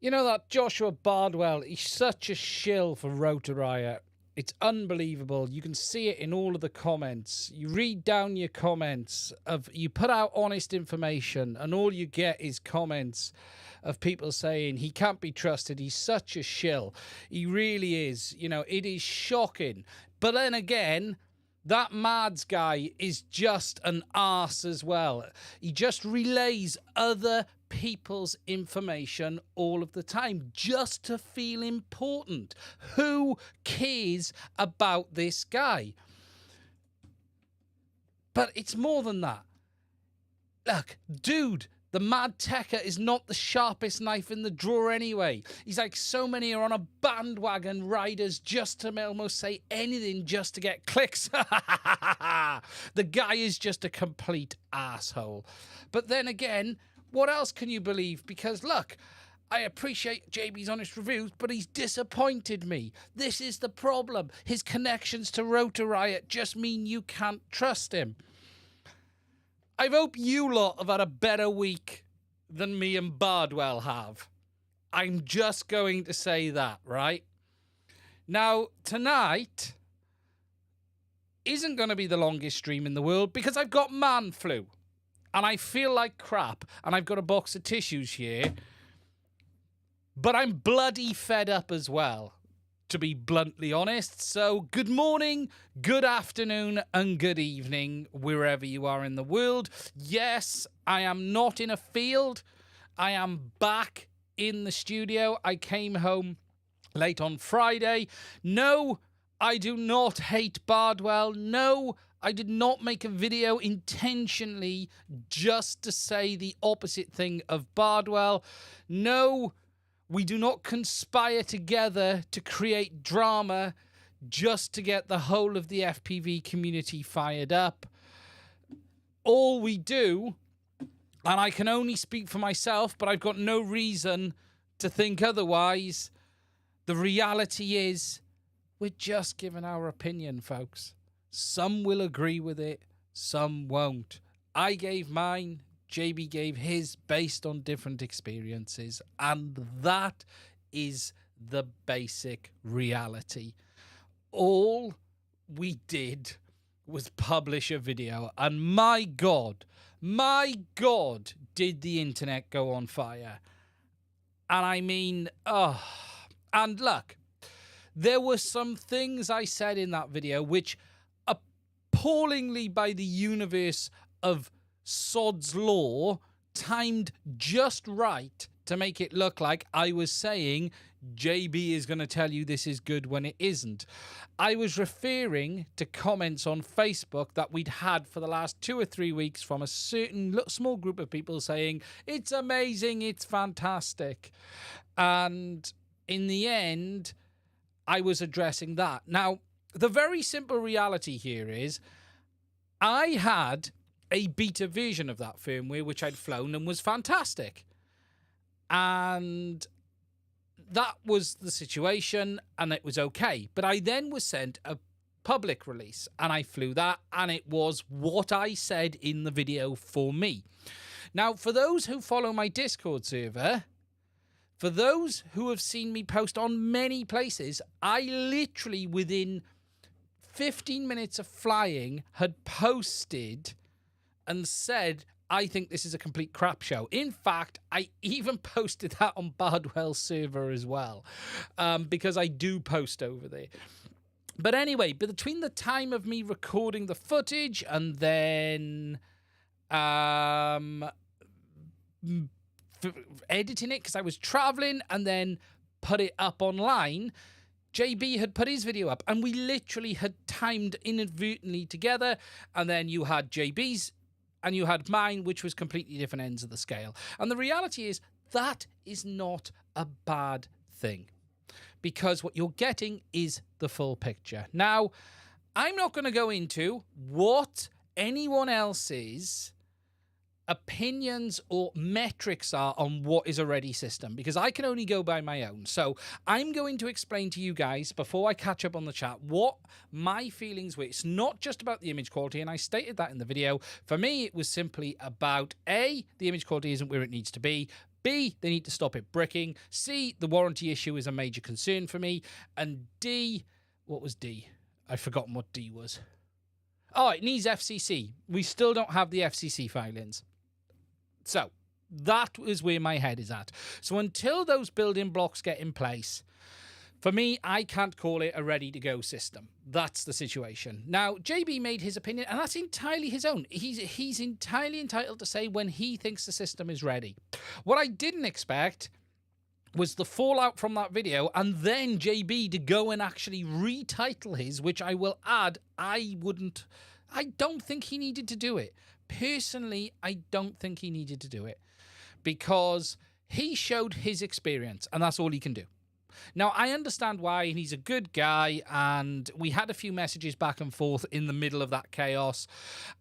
You know that Joshua Bardwell, he's such a shill for Rotor Riot. It's unbelievable. You can see it in all of the comments. You read down your comments you put out honest information and all you get is comments of people saying he can't be trusted. He's such a shill. He really is. You know, it is shocking. But then again, that Mads guy is just an arse as well. He just relays other people's information all of the time just to feel important. Who cares about this guy? But it's more than that. Look, dude, the Mad Techer is not the sharpest knife in the drawer anyway. He's like so many are on a bandwagon riders just to almost say anything just to get clicks. The guy is just a complete asshole. But then again, what else can you believe? Because look, I appreciate JB's honest reviews, but he's disappointed me. This is the problem. His connections to Rotor Riot just mean you can't trust him. I hope you lot have had a better week than me and Bardwell have. I'm just going to say that, right? Now, tonight isn't going to be the longest stream in the world because I've got man flu. And I feel like crap. And I've got a box of tissues here. But I'm bloody fed up as well, to be bluntly honest. So good morning, good afternoon, and good evening, wherever you are in the world. Yes, I am not in a field. I am back in the studio. I came home late on Friday. No, I do not hate Bardwell. No, I did not make a video intentionally just to say the opposite thing of Bardwell. No, we do not conspire together to create drama just to get the whole of the FPV community fired up. All we do, and I can only speak for myself, but I've got no reason to think otherwise, the reality is we're just giving our opinion, folks. Some will agree with it, some won't. I gave mine, JB gave his based on different experiences, and that is the basic reality. All we did was publish a video, and my God, did the internet go on fire. And I mean, and look, there were some things I said in that video which appallingly by the universe of Sod's Law timed just right to make it look like I was saying JB is going to tell you this is good when it isn't. I was referring to comments on Facebook that we'd had for the last 2 or 3 weeks from a certain small group of people saying, it's amazing, it's fantastic. And in the end, I was addressing that. Now, the very simple reality here is I had a beta version of that firmware, which I'd flown and was fantastic. And that was the situation, and it was okay. But I then was sent a public release, and I flew that, and it was what I said in the video for me. Now, for those who follow my Discord server, for those who have seen me post on many places, I literally, within 15 minutes of flying, had posted and said, I think this is a complete crap show. In fact, I even posted that on Bardwell's server as well, because I do post over there. But anyway, between the time of me recording the footage and then editing it because I was traveling and then put it up online, JB had put his video up and we literally had timed inadvertently together, and then you had JB's and you had mine, which was completely different ends of the scale. And the reality is that is not a bad thing, because what you're getting is the full picture. Now, I'm not going to go into what anyone else's opinions or metrics are on what is a ready system, because I can only go by my own. So I'm going to explain to you guys, before I catch up on the chat, what my feelings were. It's not just about the image quality, and I stated that in the video. For me, it was simply about A, the image quality isn't where it needs to be. B, they need to stop it bricking. C, the warranty issue is a major concern for me. And D, what was D? I've forgotten what D was. Oh, it needs FCC. We still don't have the FCC filings. So that is where my head is at. So until those building blocks get in place, for me, I can't call it a ready-to-go system. That's the situation. Now, JB made his opinion, and that's entirely his own. He's entirely entitled to say when he thinks the system is ready. What I didn't expect was the fallout from that video, and then JB to go and actually retitle his, which I will add, I don't think he needed to do it. Personally, I don't think he needed to do it, because he showed his experience, and that's all he can do. Now, I understand why, and he's a good guy, and we had a few messages back and forth in the middle of that chaos,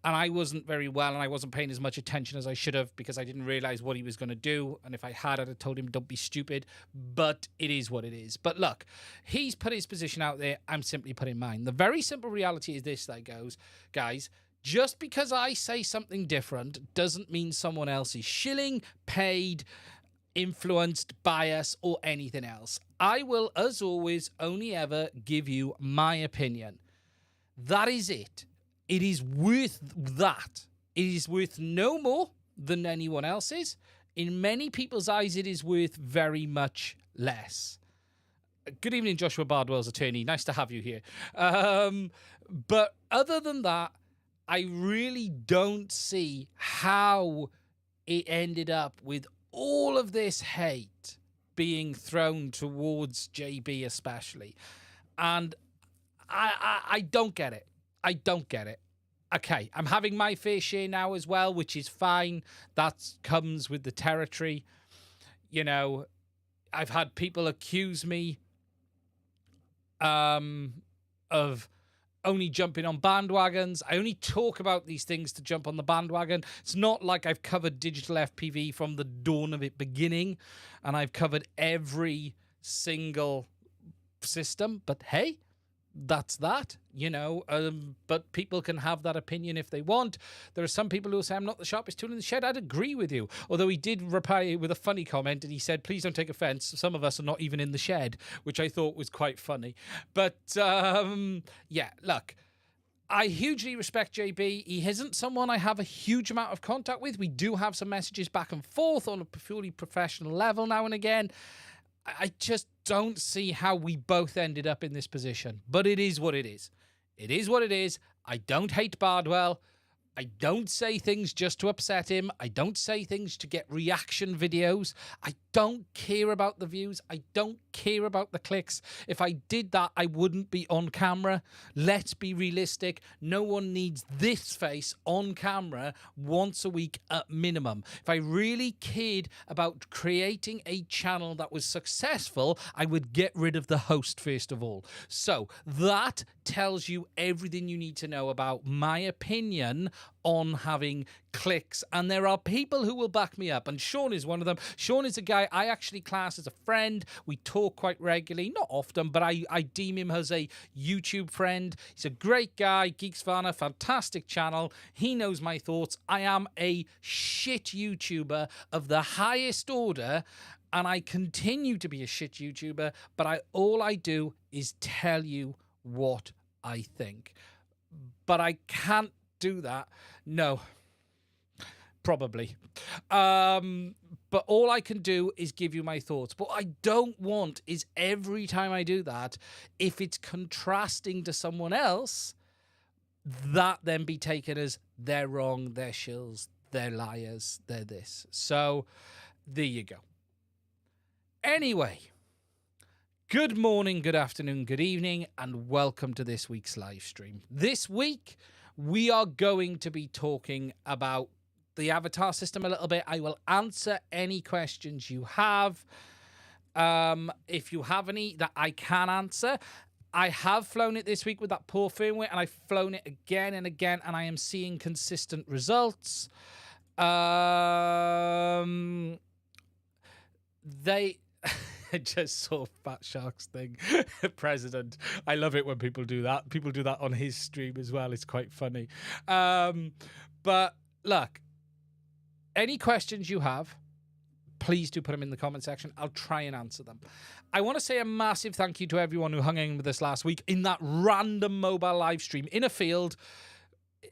and I wasn't very well, and I wasn't paying as much attention as I should have, because I didn't realize what he was going to do, and if I had, I'd have told him, don't be stupid, but it is what it is. But look, he's put his position out there, I'm simply putting mine. The very simple reality is this, that goes, guys, just because I say something different doesn't mean someone else is shilling, paid, influenced, biased, or anything else. I will, as always, only ever give you my opinion. That is it. It is worth that. It is worth no more than anyone else's. In many people's eyes, it is worth very much less. Good evening, Joshua Bardwell's attorney. Nice to have you here. But other than that, I really don't see how it ended up with all of this hate being thrown towards JB especially. And I don't get it. I don't get it. Okay, I'm having my fair share now as well, which is fine. That comes with the territory. You know, I've had people accuse me of only jumping on bandwagons. I only talk about these things to jump on the bandwagon. It's not like I've covered digital FPV from the dawn of it beginning, and I've covered every single system. But hey, that's that, you know. But people can have that opinion if they want. There are some people who will say I'm not the sharpest tool in the shed. I'd agree with you. Although he did reply with a funny comment, and he said, please don't take offense. Some of us are not even in the shed, which I thought was quite funny. But yeah, look, I hugely respect JB. He isn't someone I have a huge amount of contact with. We do have some messages back and forth on a purely professional level now and again. I just don't see how we both ended up in this position. But it is what it is. It is what it is. I don't hate Bardwell. I don't say things just to upset him. I don't say things to get reaction videos. I don't care about the views. I don't care about the clicks. If I did that, I wouldn't be on camera. Let's be realistic. No one needs this face on camera once a week at minimum. If I really cared about creating a channel that was successful, I would get rid of the host first of all. So that tells you everything you need to know about my opinion on having clicks, and there are people who will back me up, and Sean is one of them. Sean is a guy I actually class as a friend. We talk quite regularly, not often, but I deem him as a YouTube friend. He's a great guy, Geeks Varna, fantastic channel. He knows my thoughts. I am a shit YouTuber of the highest order, and I continue to be a shit YouTuber, but all I do is tell you what I think. But I can't do that. No. Probably. But all I can do is give you my thoughts. What I don't want is every time I do that, if it's contrasting to someone else, that then be taken as they're wrong, they're shills, they're liars, they're this. So there you go. Anyway, good morning, good afternoon, good evening, and welcome to this week's live stream. This week, we are going to be talking about the avatar system a little bit. I will answer any questions you have. If you have any that I can answer. I have flown it this week with that poor firmware, and I've flown it again and again, and I am seeing consistent results. I just saw Fat Shark's thing, president. I love it when people do that. People do that on his stream as well. It's quite funny. But look, any questions you have, please do put them in the comment section. I'll try and answer them. I want to say a massive thank you to everyone who hung in with us last week in that random mobile live stream in a field.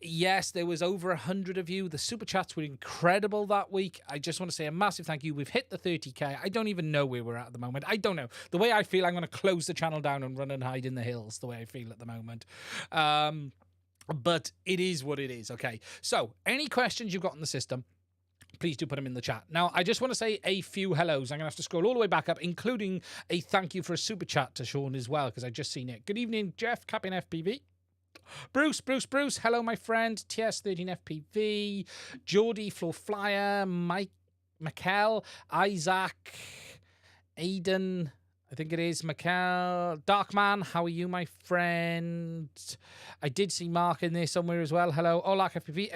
Yes, there was over 100 of you. The super chats were incredible that week. I just want to say a massive thank you. We've hit the 30k. I don't even know where we're at the moment. I don't know. The way I feel, I'm going to close the channel down and run and hide in the hills, the way I feel at the moment. But it is what it is. Okay. So any questions you've got in the system, please do put them in the chat. Now, I just want to say a few hellos. I'm going to have to scroll all the way back up, including a thank you for a super chat to Sean as well, because I just seen it. Good evening, Jeff, Captain FPV. Bruce, hello, my friend. TS13FPV, Geordie, Floor Flyer, Mike, Mikkel, Isaac, Aiden, I think it is, Mikkel, Darkman, how are you, my friend? I did see Mark in there somewhere as well. Hello, Olak FPV,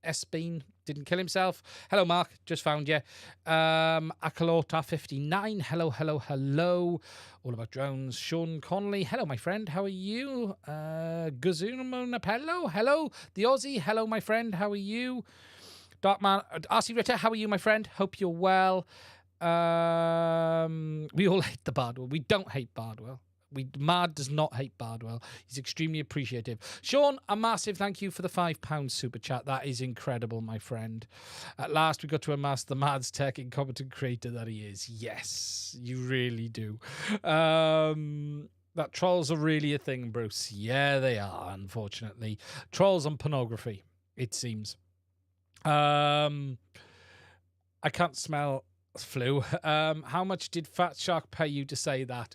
Espine, didn't kill himself. Hello, Mark, just found you. Akalota59, hello. All about drones. Sean Connolly, hello, my friend, how are you? Gazunamonapello, hello. The Aussie, hello, my friend, how are you? Darkman, RC Ritter, how are you, my friend? Hope you're well. We all hate the Bardwell. We don't hate Bardwell. Mad does not hate Bardwell. He's extremely appreciative. Sean, a massive thank you for the £5 super chat. That is incredible, my friend. At last, we got to amass the Mads Tech incompetent creator that he is. Yes, you really do. That trolls are really a thing, Bruce. Yeah, they are, unfortunately. Trolls on pornography, it seems. I can't smell flu. How much did Fat Shark pay you to say that?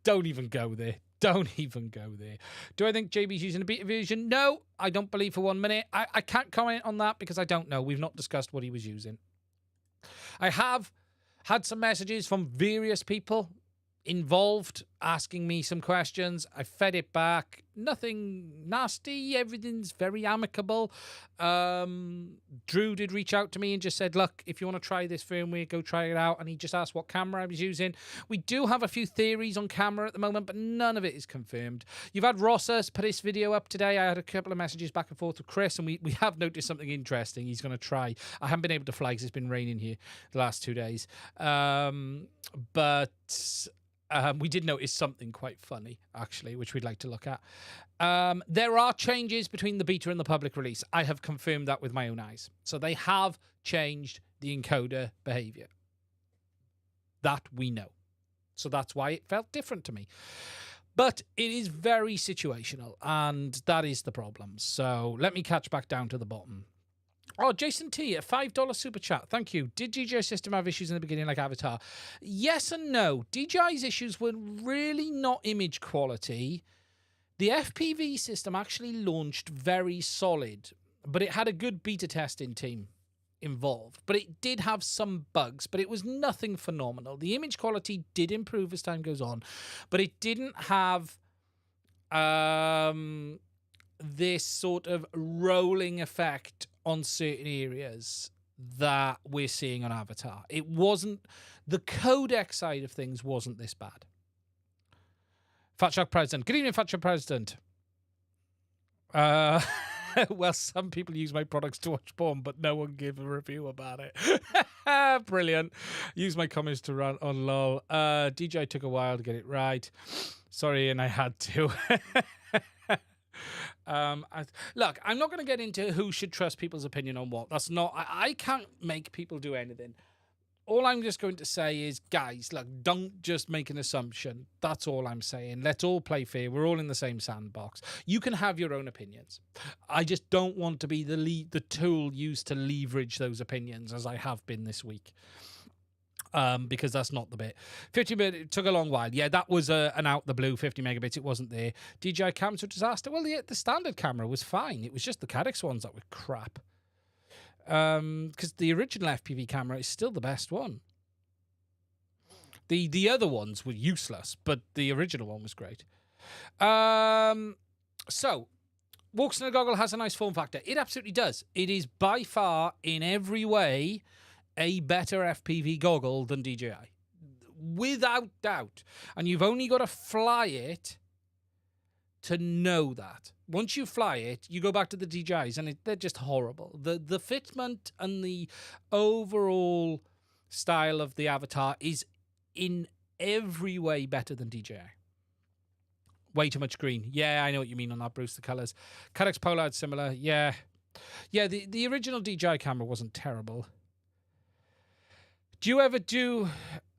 Don't even go there. Don't even go there. Do I think JB's using a beta version? No, I don't believe for 1 minute. I can't comment on that because I don't know. We've not discussed what he was using. I have had some messages from various people involved asking me some questions. I fed it back. Nothing nasty. Everything's very amicable. Drew did reach out to me and just said, look, if you want to try this firmware, go try it out. And he just asked what camera I was using. We do have a few theories on camera at the moment, but none of it is confirmed. You've had Rossers put his video up today. I had a couple of messages back and forth with Chris, and we have noticed something interesting. He's going to try. I haven't been able to fly because it's been raining here the last 2 days. We did notice something quite funny, actually, which we'd like to look at. There are changes between the beta and the public release. I have confirmed that with my own eyes. So they have changed the encoder behavior. That we know. So that's why it felt different to me. But it is very situational, and that is the problem. So let me catch back down to the bottom. Oh, Jason T, a $5 super chat. Thank you. Did DJI system have issues in the beginning like Avatar? Yes and no. DJI's issues were really not image quality. The FPV system actually launched very solid, but it had a good beta testing team involved. But it did have some bugs, but it was nothing phenomenal. The image quality did improve as time goes on, but it didn't have this sort of rolling effect on certain areas that we're seeing on Avatar. It wasn't, the codec side of things wasn't this bad. Fat Shark President. Good evening, Fat Shark President. Well, some people use my products to watch porn, but no one gave a review about it. Brilliant. Use my comments to run on LOL. DJ took a while to get it right. Sorry, and I had to. Look, I'm not going to get into who should trust people's opinion on what. That's not, I can't make people do anything. All I'm just going to say is, guys, look, don't just make an assumption. That's all I'm saying. Let's all play fair. We're all in the same sandbox. You can have your own opinions. I just don't want to be the tool used to leverage those opinions, as I have been this week. Because that's not the bit. 50 minutes, it took a long while. Yeah, that was an out the blue 50 megabits. It wasn't there. DJI cameras were a disaster. Well, the standard camera was fine. It was just the Caddx ones that were crap. Because the original FPV camera is still the best one. The other ones were useless, but the original one was great. So, Walksnail goggle has a nice form factor. It absolutely does. It is by far, in every way, a better FPV goggle than DJI. Without doubt. And you've only got to fly it to know that. Once you fly it, you go back to the DJIs, and they're just horrible. The fitment and the overall style of the Avatar is in every way better than DJI. Way too much green. Yeah, I know what you mean on that, Bruce, the colours. Caddx Polar's similar. Yeah. Yeah, the original DJI camera wasn't terrible. Do you ever do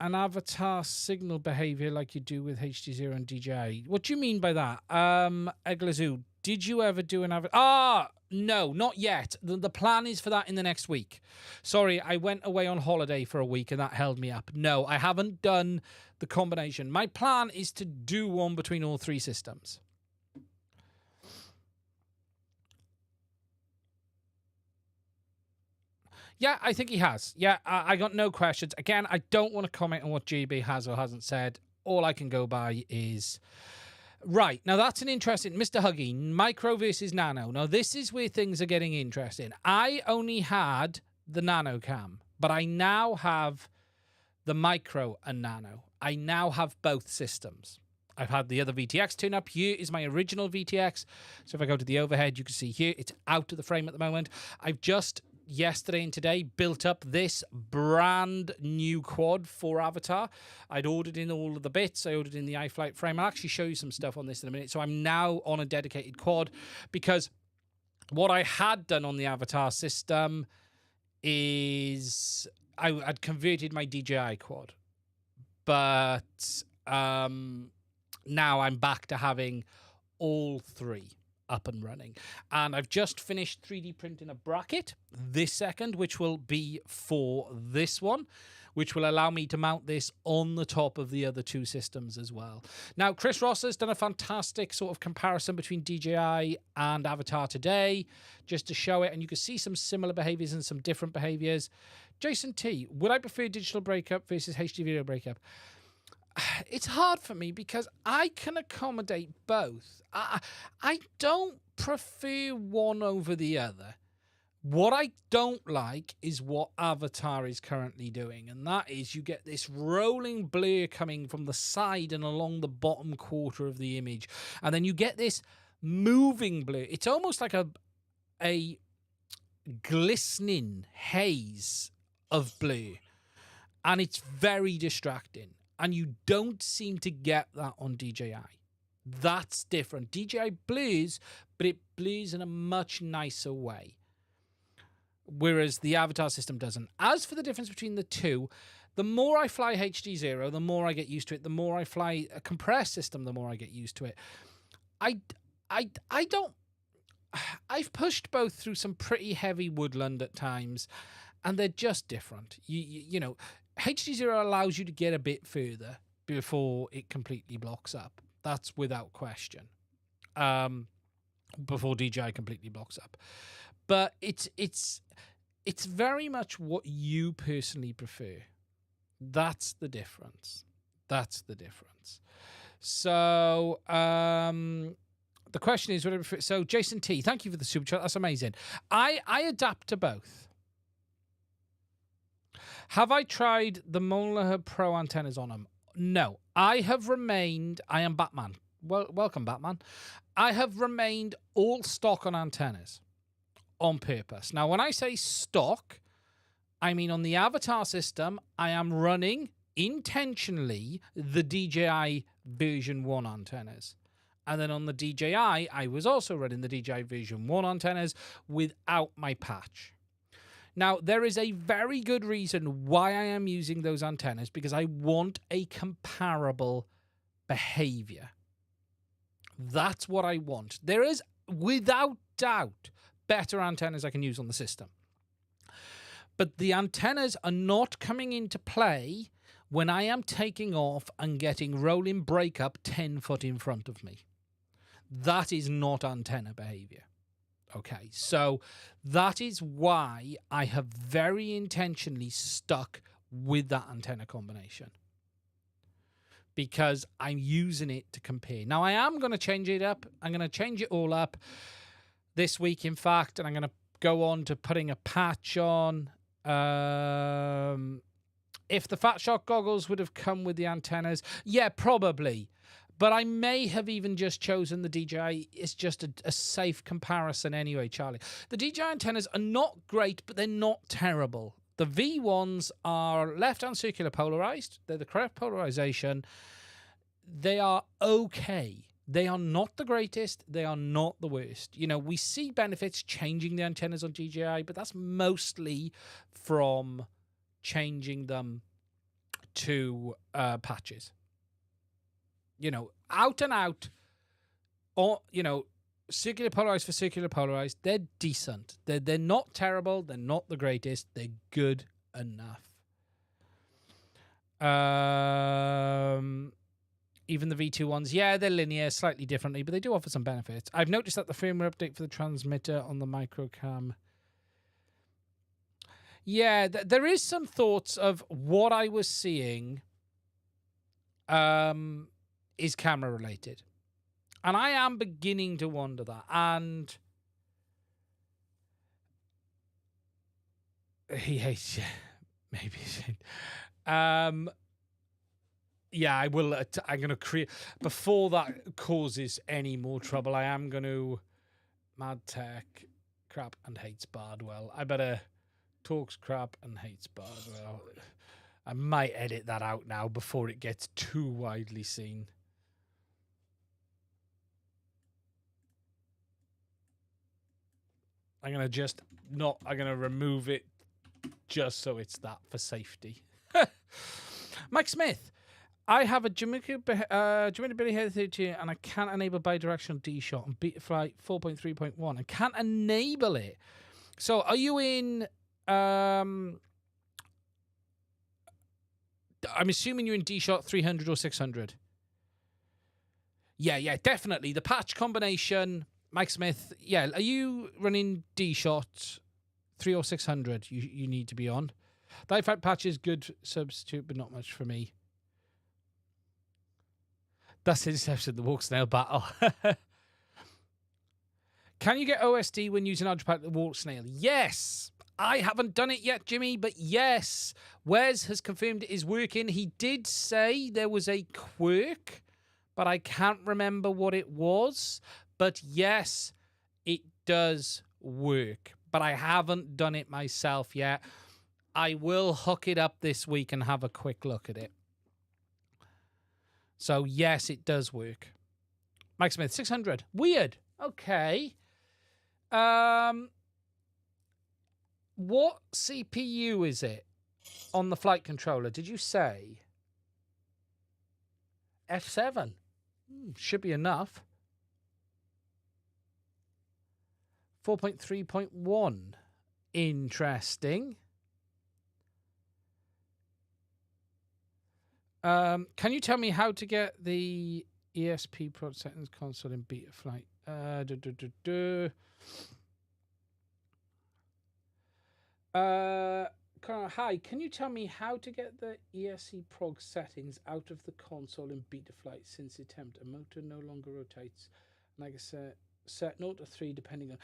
an Avatar signal behavior like you do with HDZero and DJI? What do you mean by that? Eglazoo, did you ever do an Avatar? No, not yet. The plan is for that in the next week. Sorry, I went away on holiday for a week and that held me up. No, I haven't done the combination. My plan is to do one between all three systems. Yeah, I think he has. Yeah, I got no questions. Again, I don't want to comment on what GB has or hasn't said. All I can go by is... Right, now that's an interesting... Mr. Huggy, micro versus nano. Now, this is where things are getting interesting. I only had the nano cam, but I now have the micro and nano. I now have both systems. I've had the other VTX tune up. Here is my original VTX. So if I go to the overhead, you can see here, it's out of the frame at the moment. I've just... yesterday and today built up this brand new quad for Avatar. I'd ordered in all of the bits. I ordered in the iFlight frame. I'll actually show you some stuff on this in a minute. So I'm now on a dedicated quad because what I had done on the Avatar system is I'd converted my DJI quad. But now I'm back to having all three up and running. And I've just finished 3D printing a bracket this second, which will be for this one, which will allow me to mount this on the top of the other two systems as well. Now, Chris Ross has done a fantastic sort of comparison between DJI and Avatar today, just to show it, and you can see some similar behaviors and some different behaviors. Jason T, would I prefer digital breakup versus HD video breakup? It's hard for me because I can accommodate both. I don't prefer one over the other. What I don't like is what Avatar is currently doing, and that is you get this rolling blur coming from the side and along the bottom quarter of the image, and then you get this moving blur. It's almost like a glistening haze of blur, and it's very distracting. And you don't seem to get that on DJI. That's different. DJI blurs, but it blurs in a much nicer way. Whereas the Avatar system doesn't. As for the difference between the two, The more I fly HDZero, the more I get used to it. The more I fly a compressed system, the more I get used to it. I don't. I've pushed both through some pretty heavy woodland at times, and they're just different. You know, HDZero allows you to get a bit further before it completely blocks up. That's without question. Before DJI completely blocks up, but it's very much what you personally prefer. That's the difference. So, the question is, whatever. So, Jason T, thank you for the super chat. That's amazing. I adapt to both. Have I tried the Molnar Pro antennas on them? No. I have remained. I am Batman. Well, welcome, Batman. I have remained all stock on antennas on purpose. Now, when I say stock, I mean on the Avatar system, I am running intentionally the DJI version 1 antennas. And then on the DJI, I was also running the DJI version 1 antennas without my patch. Now, there is a very good reason why I am using those antennas, because I want a comparable behavior. That's what I want. There is, without doubt, better antennas I can use on the system. But the antennas are not coming into play when I am taking off and getting rolling breakup 10 foot in front of me. That is not antenna behavior. Okay, so that is why I have very intentionally stuck with that antenna combination, because I'm using it to compare. Now, I am going to change it up. I'm going to change it all up this week, in fact, and I'm going to go on to putting a patch on. If the Fat Shark goggles would have come with the antennas, yeah, probably. But I may have even just chosen the DJI. It's just a safe comparison anyway, Charlie. The DJI antennas are not great, but they're not terrible. The V1s are left-hand circular polarized. They're the correct polarization. They are okay. They are not the greatest. They are not the worst. You know, we see benefits changing the antennas on DJI, but that's mostly from changing them to patches. You know, out and out, or, you know, circular polarized for circular polarized, they're decent. They're not terrible. They're not the greatest. They're good enough. Even the V2 ones, yeah, they're linear, slightly differently, but they do offer some benefits. I've noticed that the firmware update for the transmitter on the microcam. Yeah, there is some thoughts of what I was seeing is camera related. And I am beginning to wonder that. And he hates you. Maybe. Yeah, I will. I'm going to create, before that causes any more trouble, I am going to mad tech crap and hates Bardwell. I better talks crap and hates Bardwell. I might edit that out now before it gets too widely seen. I'm going to just not, I'm going to remove it just so it's that for safety. Mike Smith. I have a Jamaica Billy Head 32 and I can't enable bidirectional D-Shot on Betaflight 4.3.1. I can't enable it. So are you in... I'm assuming you're in D-Shot 300 or 600. Yeah, definitely. The patch combination, Mike Smith. Yeah, are you running D-Shot 3 or 600? You need to be on. The iFight patch is good substitute, but not much for me. That's Inception, the Walksnail battle. Can you get OSD when using Ultrapack the Walksnail? Yes. I haven't done it yet, Jimmy, but yes. Wes has confirmed it is working. He did say there was a quirk, but I can't remember what it was. But yes, it does work. But I haven't done it myself yet. I will hook it up this week and have a quick look at it. So, yes, it does work. Mike Smith, 600. Weird. Okay. What CPU is it? on the flight controller, did you say F7? Should be enough. 4.3.1. Interesting. Can you tell me how to get the ESP Pro settings console in beta flight? Hi, can you tell me how to get the ESC prog settings out of the console in beta flight since the attempt? A motor no longer rotates. Like I said, set 0 to 3 depending on...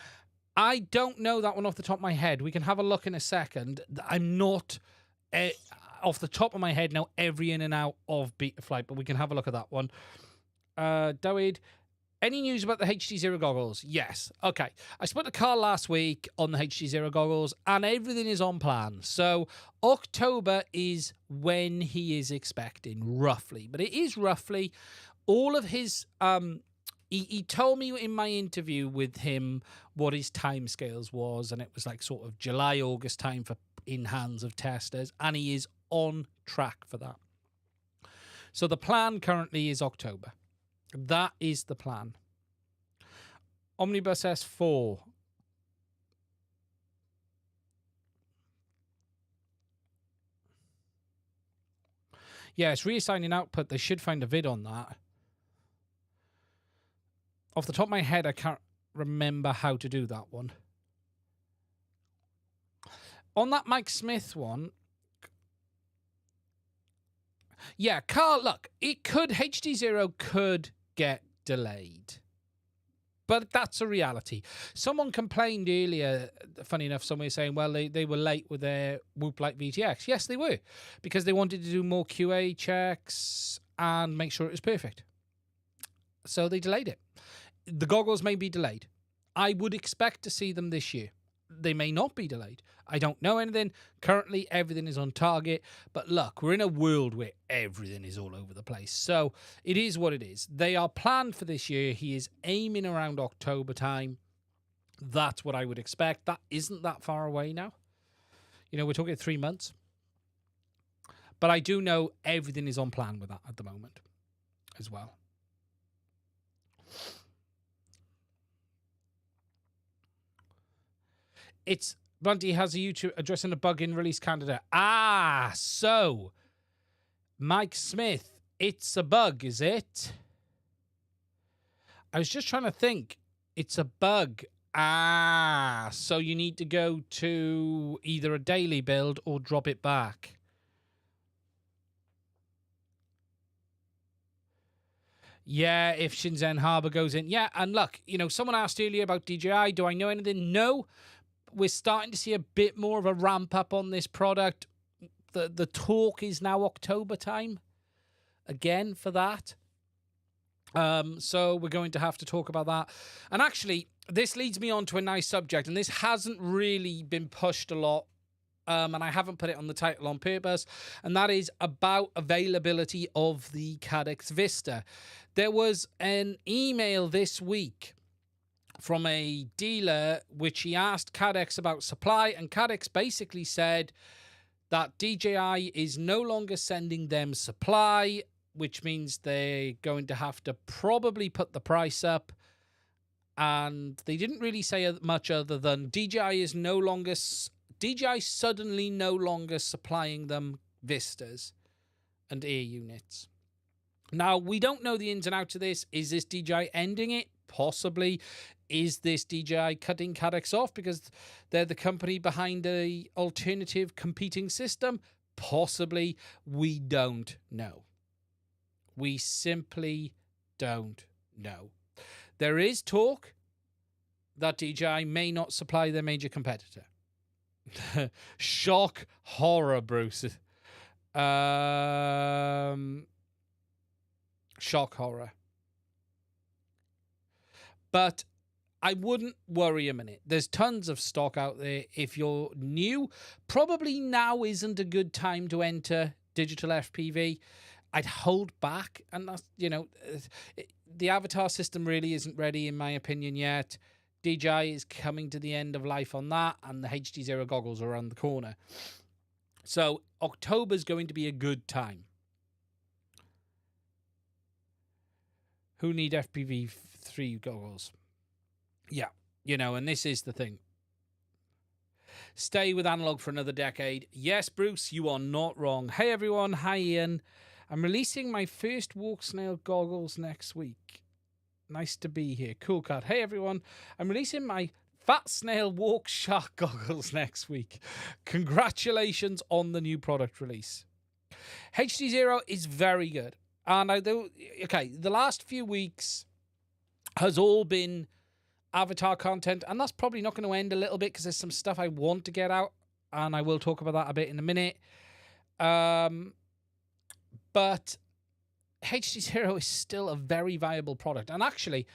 I don't know that one off the top of my head. We can have a look in a second. I'm not off the top of my head now every in and out of beta flight, but we can have a look at that one. Dawid, any news about the HDZero goggles? Yes. Okay. I spoke to Carl last week on the HDZero goggles, and everything is on plan. So October is when he is expecting, roughly. But it is roughly. All of his... He told me in my interview with him what his timescales was, and it was like sort of July, August time for in hands of testers, and he is on track for that. So the plan currently is October. That is the plan. Omnibus S4. Yeah, it's reassigning output. They should find a vid on that. Off the top of my head, I can't remember how to do that one. On that Mike Smith one, yeah, Carl, look, HDZero could get delayed. But that's a reality. Someone complained earlier, funny enough, someone was saying, well, they were late with their Whoop Light VTX. Yes, they were, because they wanted to do more QA checks and make sure it was perfect. So they delayed it. The goggles may be delayed. I would expect to see them this year. They may not be delayed. I don't know anything. Currently, everything is on target. But look, we're in a world where everything is all over the place. So it is what it is. They are planned for this year. He is aiming around October time. That's what I would expect. That isn't that far away now. You know, we're talking 3 months. But I do know everything is on plan with that at the moment as well. It's Blunty has a YouTube addressing a bug in release candidate. Ah, so Mike Smith, it's a bug, is it? I was just trying to think. It's a bug. Ah, so you need to go to either a daily build or drop it back. Yeah, if Shenzhen Harbor goes in. Yeah, and look, you know, someone asked earlier about DJI. Do I know anything? No. We're starting to see a bit more of a ramp up on this product. The talk is now October time again for that. So we're going to have to talk about that. And actually, this leads me on to a nice subject, and this hasn't really been pushed a lot, and I haven't put it on the title on purpose, and that is about availability of the Cadex Vista. There was an email this week from a dealer, which he asked Cadex about supply, and Cadex basically said that DJI is no longer sending them supply, which means they're going to have to probably put the price up. And they didn't really say much other than DJI suddenly no longer supplying them Vistas and air units. Now, we don't know the ins and outs of this. Is this DJI ending it? Possibly. Is this DJI cutting Cadex off because they're the company behind a alternative competing system? Possibly. We don't know. We simply don't know. There is talk that DJI may not supply their major competitor. Shock horror, Bruce. Shock horror. But I wouldn't worry a minute. There's tons of stock out there. If you're new, probably now isn't a good time to enter digital FPV. I'd hold back, and that's, you know, the avatar system really isn't ready in my opinion yet. DJI is coming to the end of life on that, and the HDZero goggles are around the corner. So October's going to be a good time. Who need FPV3 goggles? Yeah, and this is the thing. Stay with analog for another decade. Yes, Bruce, you are not wrong. Hey, everyone. Hi, Ian. I'm releasing my first Walksnail goggles next week. Nice to be here. Cool cut. Hey, everyone. I'm releasing my Fat Snail Walk Shark goggles next week. Congratulations on the new product release. HDZero is very good. And the last few weeks has all been Avatar content, and that's probably not going to end a little bit because there's some stuff I want to get out, and I will talk about that a bit in a minute. But HDZero is still a very viable product. And actually,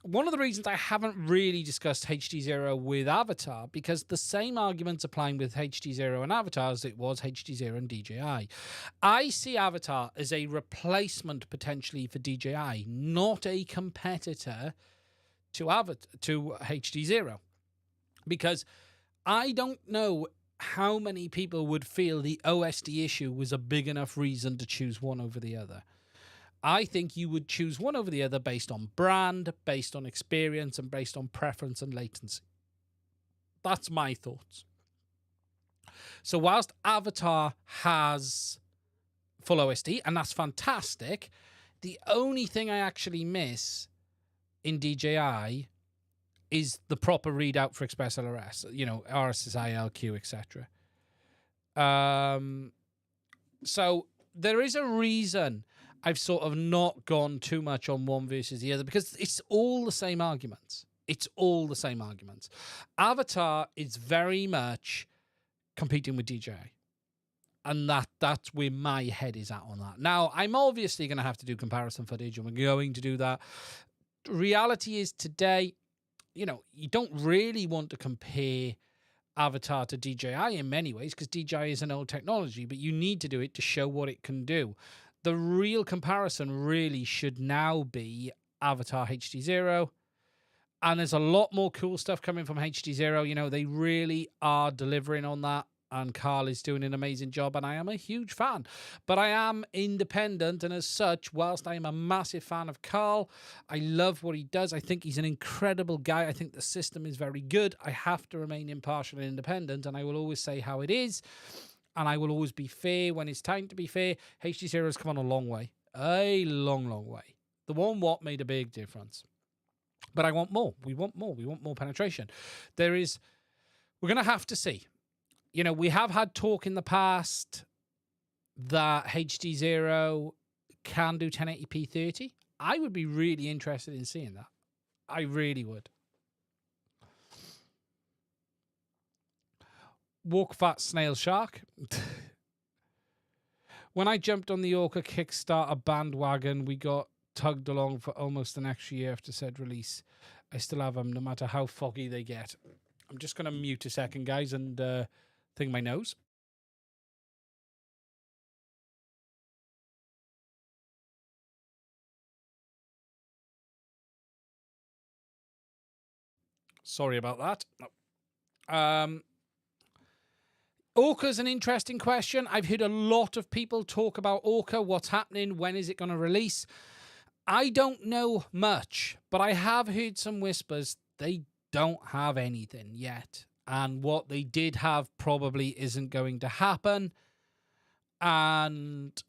one of the reasons I haven't really discussed HDZero with Avatar, because the same arguments applying with HDZero and Avatar as it was HDZero and DJI. I see Avatar as a replacement potentially for DJI, not a competitor to HDZero, because I don't know how many people would feel the OSD issue was a big enough reason to choose one over the other. I think you would choose one over the other based on brand, based on experience, and based on preference and latency. That's my thoughts. So whilst Avatar has full OSD, and that's fantastic, the only thing I actually miss in DJI is the proper readout for Express LRS, RSSI, LQ, etc. So there is a reason I've sort of not gone too much on one versus the other, because it's all the same arguments. It's all the same arguments. Avatar is very much competing with DJI. And that's where my head is at on that. Now, I'm obviously going to have to do comparison footage, and we're going to do that. Reality is today, you don't really want to compare Avatar to DJI in many ways, because DJI is an old technology, but you need to do it to show what it can do. The real comparison really should now be Avatar HDZero, and there's a lot more cool stuff coming from HDZero. They really are delivering on that, and Carl is doing an amazing job, and I am a huge fan. But I am independent, and as such, whilst I am a massive fan of Carl, I love what he does. I think he's an incredible guy. I think the system is very good. I have to remain impartial and independent, and I will always say how it is, and I will always be fair when it's time to be fair. HDZero has come on a long way. A long, long way. The 1 watt made a big difference. But I want more. We want more. We want more penetration. We're going to have to see. We have had talk in the past that HDZero can do 1080p 30. I would be really interested in seeing that. I really would. Walk Fat Snail Shark. When I jumped on the Orqa Kickstarter bandwagon, we got tugged along for almost an extra year after said release. I still have them, no matter how foggy they get. I'm just going to mute a second, guys, and thing my nose. Sorry about that. Orca's an interesting question. I've heard a lot of people talk about Orqa. What's happening? When is it going to release? I don't know much, but I have heard some whispers. They don't have anything yet. And what they did have probably isn't going to happen. And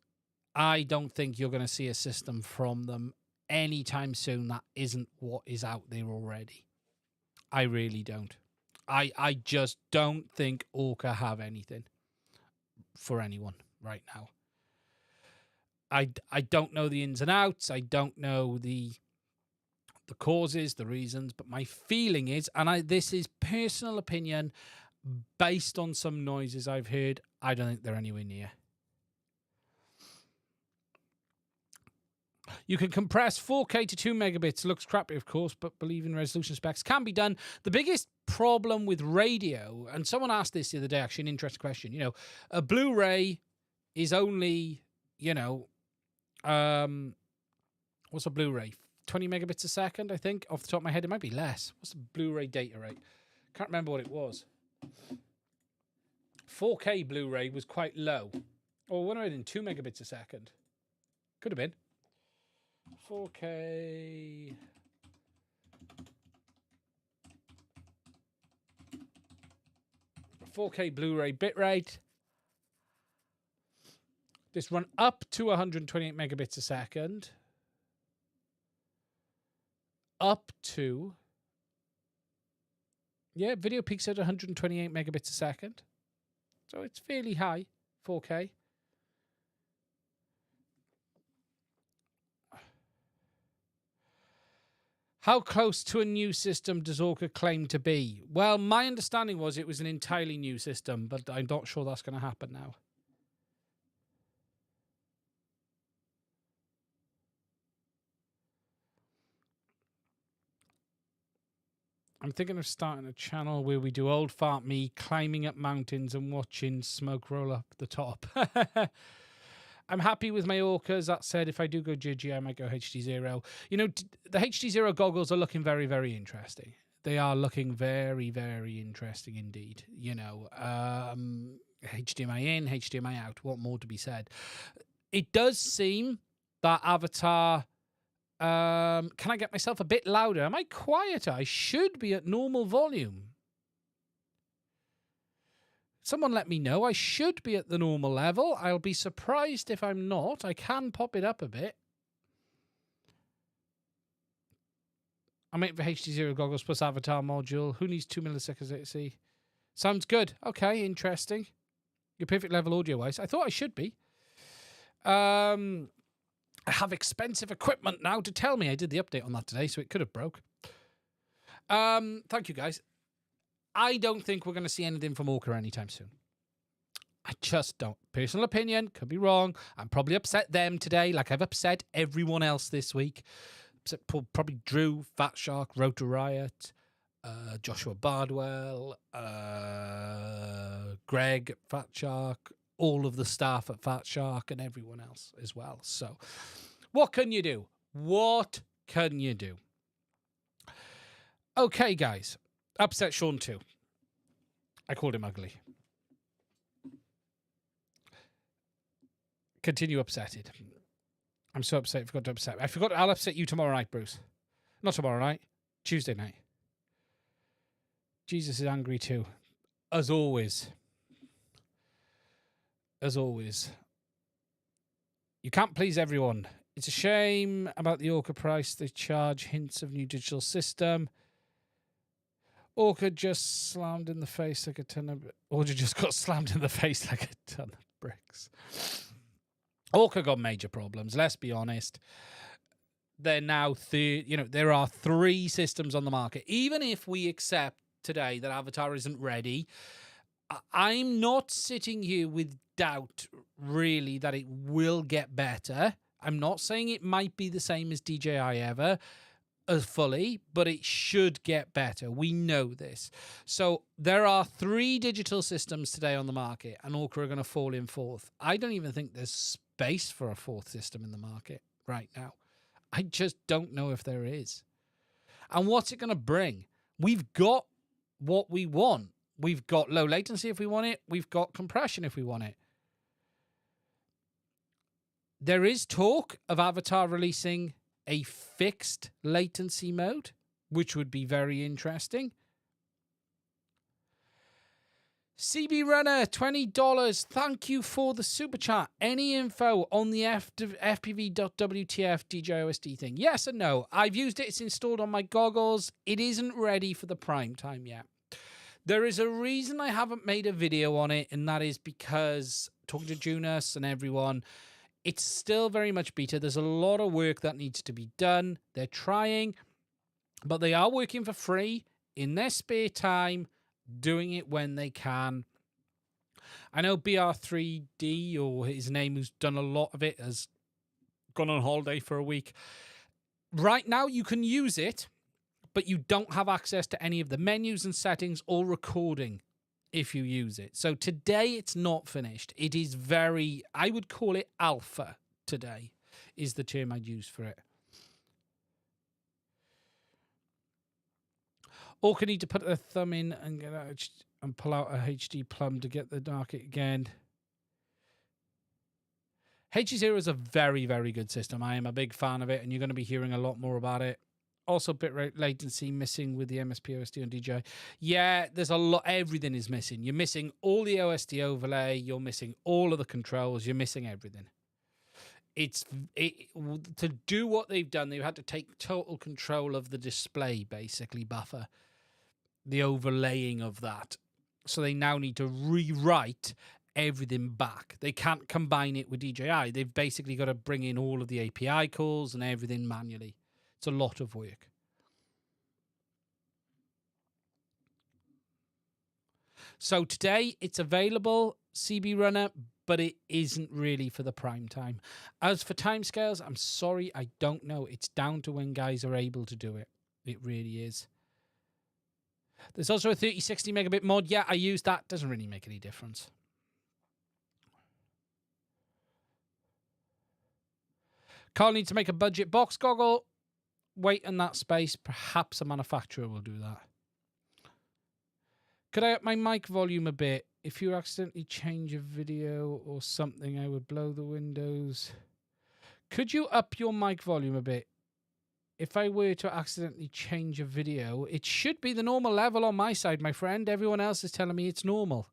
I don't think you're going to see a system from them anytime soon that isn't what is out there already. I really don't. I just don't think Orqa have anything for anyone right now. I don't know the ins and outs. I don't know the causes, the reasons, but my feeling is, and this is personal opinion based on some noises I've heard, I don't think they're anywhere near. You can compress 4K to 2 megabits. Looks crappy, of course, but believe in resolution specs. Can be done. The biggest problem with radio, and someone asked this the other day, actually an interesting question. A Blu-ray is only, what's a Blu-ray? 20 megabits a second, I think. Off the top of my head, it might be less. What's the Blu-ray data rate? Can't remember what it was. 4K Blu-ray was quite low. Or what am I in 2 megabits a second? Could have been. 4K. Blu-ray bitrate. This run up to 128 megabits a second. Up to... Yeah, video peaks at 128 megabits a second. So it's fairly high, 4K. How close to a new system does Orqa claim to be? Well, my understanding was it was an entirely new system, but I'm not sure that's going to happen now. I'm thinking of starting a channel where we do old fart me climbing up mountains and watching smoke roll up the top. I'm happy with my Orqas. That said, if I do go Dji, I might go HDZero. You know, the HDZero goggles are looking very, very interesting. They are looking very, very interesting indeed. You know, HDMI in, HDMI out. What more to be said? It does seem that Avatar... can I get myself a bit louder? Am I quieter? I should be at normal volume. Someone let me know. I should be at the normal level. I'll be surprised if I'm not. I can pop it up a bit. I'm waiting for HDZero goggles plus Avatar module. Who needs 2 milliseconds to see? Sounds good. Okay, interesting. You're perfect level audio-wise. I thought I should be. I have expensive equipment now to tell me. I did the update on that today, so it could have broke. Thank you, guys. I don't think we're going to see anything from Orqa anytime soon. I just don't. Personal opinion, could be wrong. I'm probably upset them today, like I've upset everyone else this week. Upset probably Drew, Fat Shark, Road to Riot, Joshua Bardwell, Greg, Fat Shark, all of the staff at Fat Shark and everyone else as well. So what can you do? What can you do? Okay, guys. Upset Sean too. I called him ugly. Continue upsetted. I'm so upset I forgot to upset. I'll upset you tomorrow night, Bruce. Not tomorrow night. Tuesday night. Jesus is angry too. As always. As always. You can't please everyone. It's a shame about the Orqa price. They charge hints of new digital system. Orqa just slammed in the face like a ton of... Orqa just got slammed in the face like a ton of bricks. Orqa got major problems, let's be honest. They're now... there are 3 systems on the market. Even if we accept today that Avatar isn't ready, I'm not sitting here with doubt, really, that it will get better. I'm not saying it might be the same as DJI ever, fully, but it should get better. We know this. So there are 3 digital systems today on the market, and Orqa are going to fall in 4th. I don't even think there's space for a 4th system in the market right now. I just don't know if there is. And what's it going to bring? We've got what we want. We've got low latency if we want it. We've got compression if we want it. There is talk of Avatar releasing a fixed latency mode, which would be very interesting. CB Runner, $20. Thank you for the super chat. Any info on the FPV.WTF DJI thing? Yes and no. I've used it. It's installed on my goggles. It isn't ready for the prime time yet. There is a reason I haven't made a video on it, and that is because talking to Junus and everyone, it's still very much beta. There's a lot of work that needs to be done. They're trying, but they are working for free in their spare time, doing it when they can. I know BR3D, or his name, who's done a lot of it, has gone on holiday for a week. Right now, you can use it, but you don't have access to any of the menus and settings or recording if you use it. So today it's not finished. It is very, I would call it alpha today, is the term I'd use for it. Orqa need to put their thumb in and get out and pull out a HD plum to get the dark again. HDZero is a very, very good system. I am a big fan of it, and you're going to be hearing a lot more about it. Also, bitrate latency missing with the MSP OSD on DJI. Yeah, there's a lot. Everything is missing. You're missing all the OSD overlay. You're missing all of the controls. You're missing everything. To do what they've done, they've had to take total control of the display, basically, buffer. The overlaying of that. So they now need to rewrite everything back. They can't combine it with DJI. They've basically got to bring in all of the API calls and everything manually. It's a lot of work. So today it's available, CB Runner, but it isn't really for the prime time. As for timescales, I'm sorry, I don't know. It's down to when guys are able to do it. It really is. There's also a 3060 megabit mod. Yeah, I use that. Doesn't really make any difference. Carl needs to make a budget box goggle. Wait in that space. Perhaps a manufacturer will do that. Could I up my mic volume a bit? If you accidentally change a video or something, I would blow the windows. Could you up your mic volume a bit? If I were to accidentally change a video, it should be the normal level on my side, my friend. Everyone else is telling me it's normal.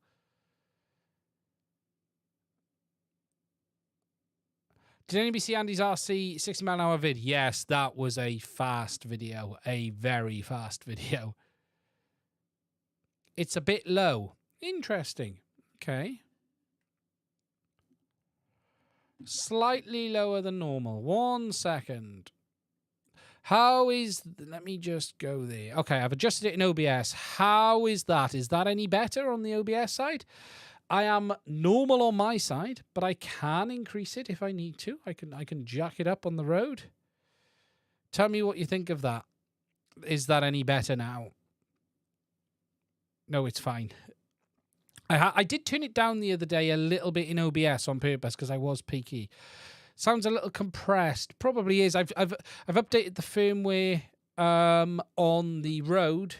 Did anybody see Andy's RC 60 mile an hour vid? Yes, that was a fast video. A very fast video. It's a bit low. Interesting. Okay. Slightly lower than normal. 1 second. How is... Let me just go there. Okay, I've adjusted it in OBS. How is that? Is that any better on the OBS side? I am normal on my side, but I can increase it if I need to. I can jack it up on the road. Tell me what you think of that. Is that any better now? No, it's fine. I did turn it down the other day a little bit in OBS on purpose because I was peaky. Sounds a little compressed. Probably is. I've updated the firmware on the road.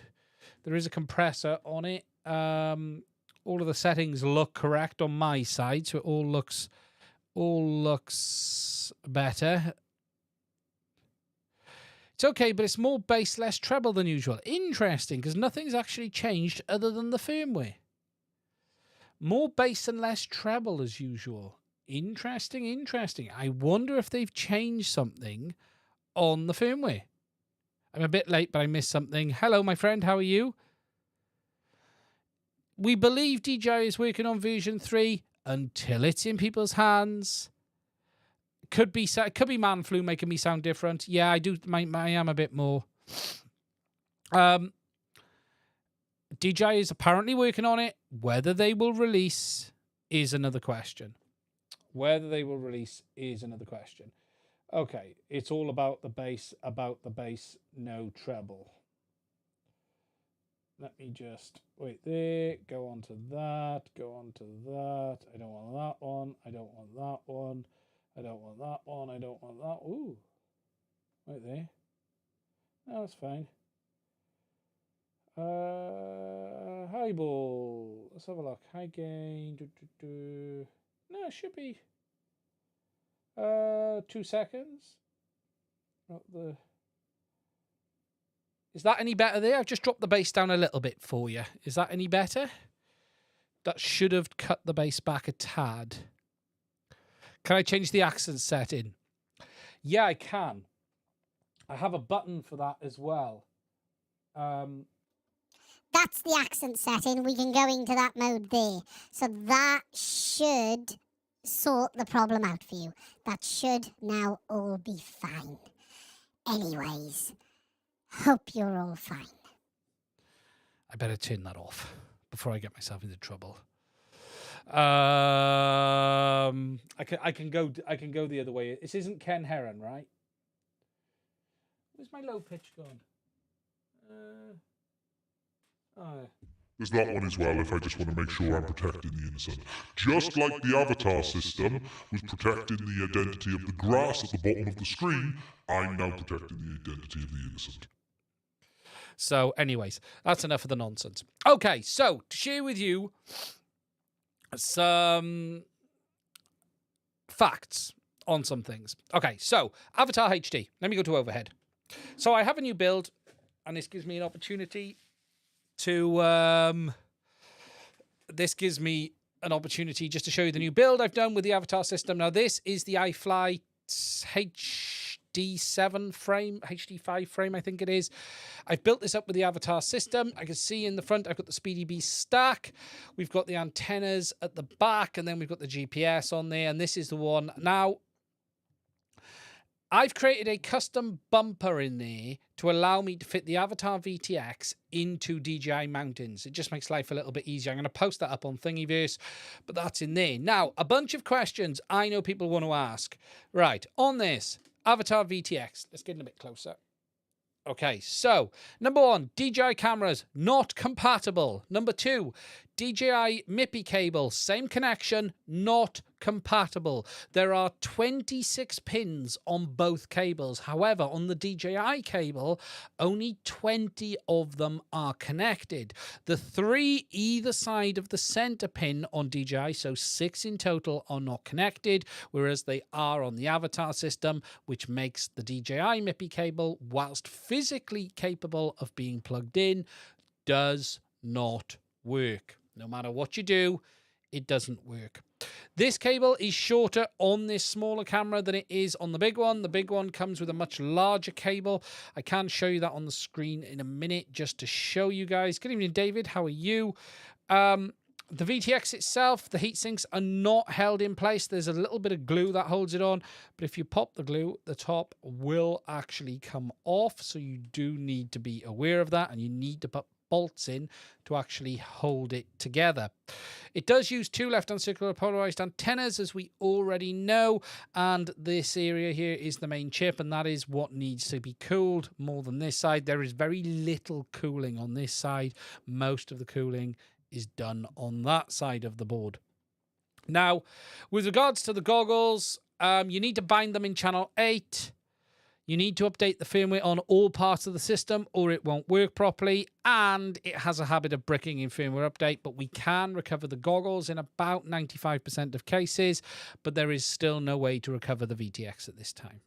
There is a compressor on it. All of the settings look correct on my side, so it all looks better. It's okay, but it's more bass, less treble than usual. Interesting, because nothing's actually changed other than the firmware. More bass and less treble as usual. Interesting, interesting. I wonder if they've changed something on the firmware. I'm a bit late, but I missed something. Hello, my friend. How are you? We believe DJI is working on version 3 until it's in people's hands. Could be man flu making me sound different. Yeah, I do. I am a bit more. DJI is apparently working on it. Whether they will release is another question. Okay, it's all about the bass, no treble. Let me just wait there, go on to that. I don't want that one. I don't want that one. Ooh, right there. No, that's fine. Highball. Let's have a look. High gain. No, it should be 2 seconds. Not the... Is that any better there? I've just dropped the bass down a little bit for you. Is that any better? That should have cut the bass back a tad. Can I change the accent setting? Yeah, I can. I have a button for that as well. That's the accent setting. We can go into that mode there. So that should sort the problem out for you. That should now all be fine. Anyways, hope you're all fine. I better turn that off before I get myself into trouble. I can go the other way. This isn't Ken Heron, right? Where's my low pitch gone? There's that one as well, if I just want to make sure I'm protecting the innocent. Just like the avatar system was protecting the identity of the grass at the bottom of the screen, I'm now protecting the identity of the innocent. So anyways, that's enough of the nonsense. Okay, so to share with you some facts on some things. Okay, so Avatar HD. Let me go to overhead. So I have a new build, and this gives me an opportunity to just to show you the new build I've done with the Avatar system. Now this is the iFlight HD7 frame, HD5 frame, I think it is. I've built this up with the Avatar system. I can see in the front I've got the Speedy Beast stack. We've got the antennas at the back, and then we've got the GPS on there, and this is the one. Now, I've created a custom bumper in there to allow me to fit the Avatar VTX into DJI mountains. It just makes life a little bit easier. I'm going to post that up on Thingiverse, but that's in there. Now, a bunch of questions I know people want to ask. Right, on this, Avatar VTX. Let's get in a bit closer. Okay, so, number 1, DJI cameras, not compatible. Number 2, DJI MIPI cable, same connection, not compatible. There are 26 pins on both cables. However, on the DJI cable, only 20 of them are connected. The 3 either side of the center pin on DJI, so 6 in total, are not connected, whereas they are on the Avatar system, which makes the DJI MIPI cable, whilst physically capable of being plugged in, does not work. No matter what you do, it doesn't work. This cable is shorter on this smaller camera than it is on the big one. The big one comes with a much larger cable. I can show you that on the screen in a minute just to show you guys. Good evening, David. How are you? The VTX itself, the heat sinks are not held in place. There's a little bit of glue that holds it on, but if you pop the glue, the top will actually come off. So you do need to be aware of that, and you need to put bolts in to actually hold it together. It does use 2 left-hand circular polarized antennas, as we already know, and this area here is the main chip, and that is what needs to be cooled more than this side. There is very little cooling on this side. Most of the cooling is done on that side of the board. Now, with regards to the goggles, you need to bind them in channel 8. You need to update the firmware on all parts of the system or it won't work properly, and it has a habit of bricking in firmware update, but we can recover the goggles in about 95% of cases, but there is still no way to recover the VTX at this time.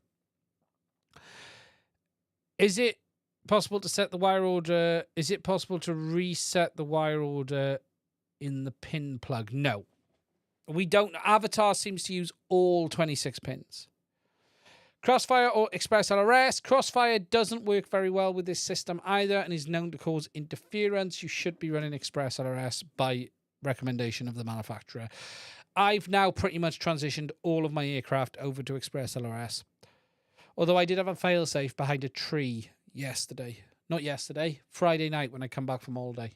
Is it possible to set the wire order? Is it possible to reset the wire order in the pin plug? No. We don't. Avatar seems to use all 26 pins. Crossfire or Express LRS. Crossfire doesn't work very well with this system either and is known to cause interference. You should be running Express LRS by recommendation of the manufacturer. I've now pretty much transitioned all of my aircraft over to Express LRS. Although I did have a failsafe behind a tree yesterday. Not yesterday, Friday night when I come back from all day.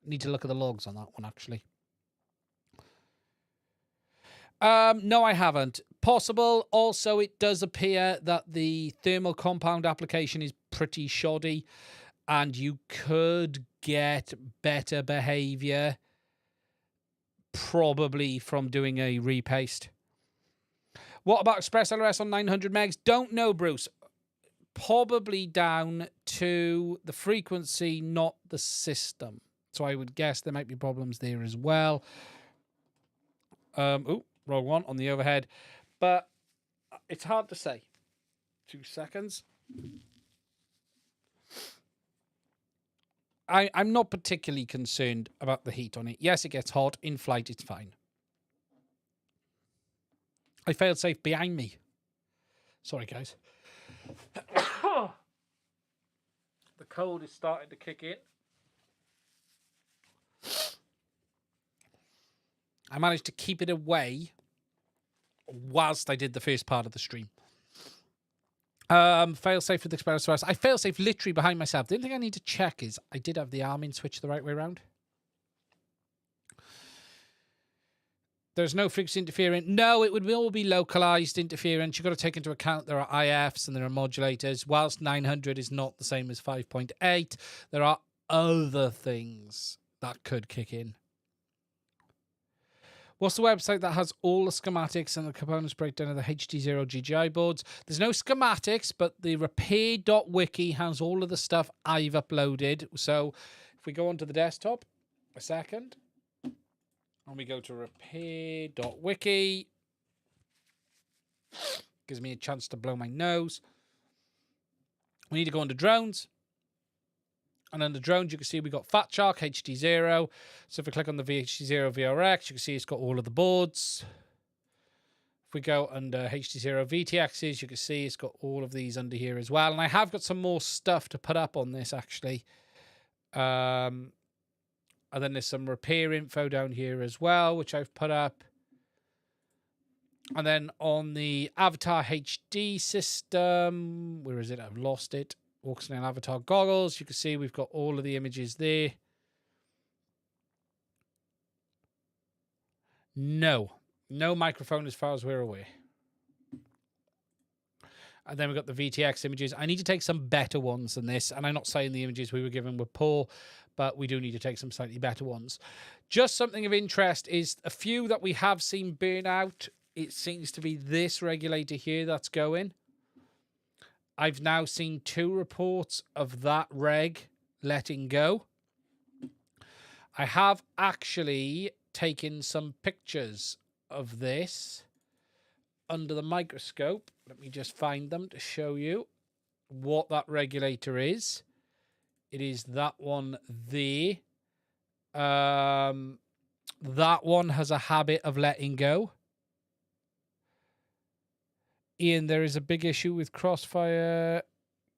Need to look at the logs on that one, actually. No, I haven't. Possible. Also, it does appear that the thermal compound application is pretty shoddy, and you could get better behavior probably from doing a repaste. What about Express LRS on 900 megs? Don't know, Bruce. Probably down to the frequency, not the system. So I would guess there might be problems there as well. Wrong one on the overhead. But it's hard to say. 2 seconds. I'm not particularly concerned about the heat on it. Yes, it gets hot. In flight, it's fine. I failed safe behind me. Sorry, guys. The cold is starting to kick in. I managed to keep it away whilst I did the first part of the stream. Fail safe with Express LRS. I fail safe literally behind myself. The only thing I need to check is I did have the arming switch the right way around. There's no frequency interference. No, it would all be localized interference. You've got to take into account there are IFs and there are modulators. Whilst 900 is not the same as 5.8, there are other things that could kick in. What's the website that has all the schematics and the components breakdown of the HDZero GGI boards? There's no schematics, but the repair.wiki has all of the stuff I've uploaded. So if we go onto the desktop, a second, and we go to repair.wiki, gives me a chance to blow my nose. We need to go into drones. And under drones, you can see we got Fat Shark HDZero. So if we click on the HDZero VRX, you can see it's got all of the boards. If we go under HDZero VTXs, you can see it's got all of these under here as well. And I have got some more stuff to put up on this, actually. And then there's some repair info down here as well, which I've put up. And then on the Avatar HD system, where is it? I've lost it. Walksnail Avatar goggles. You can see we've got all of the images there. No microphone as far as we're aware. And then we've got the VTX images. I need to take some better ones than this. And I'm not saying the images we were given were poor, but we do need to take some slightly better ones. Just something of interest is a few that we have seen burn out. It seems to be this regulator here that's going. I've now seen 2 reports of that reg letting go. I have actually taken some pictures of this under the microscope. Let me just find them to show you what that regulator is. It is that one there. That one has a habit of letting go. Ian, there is a big issue with Crossfire.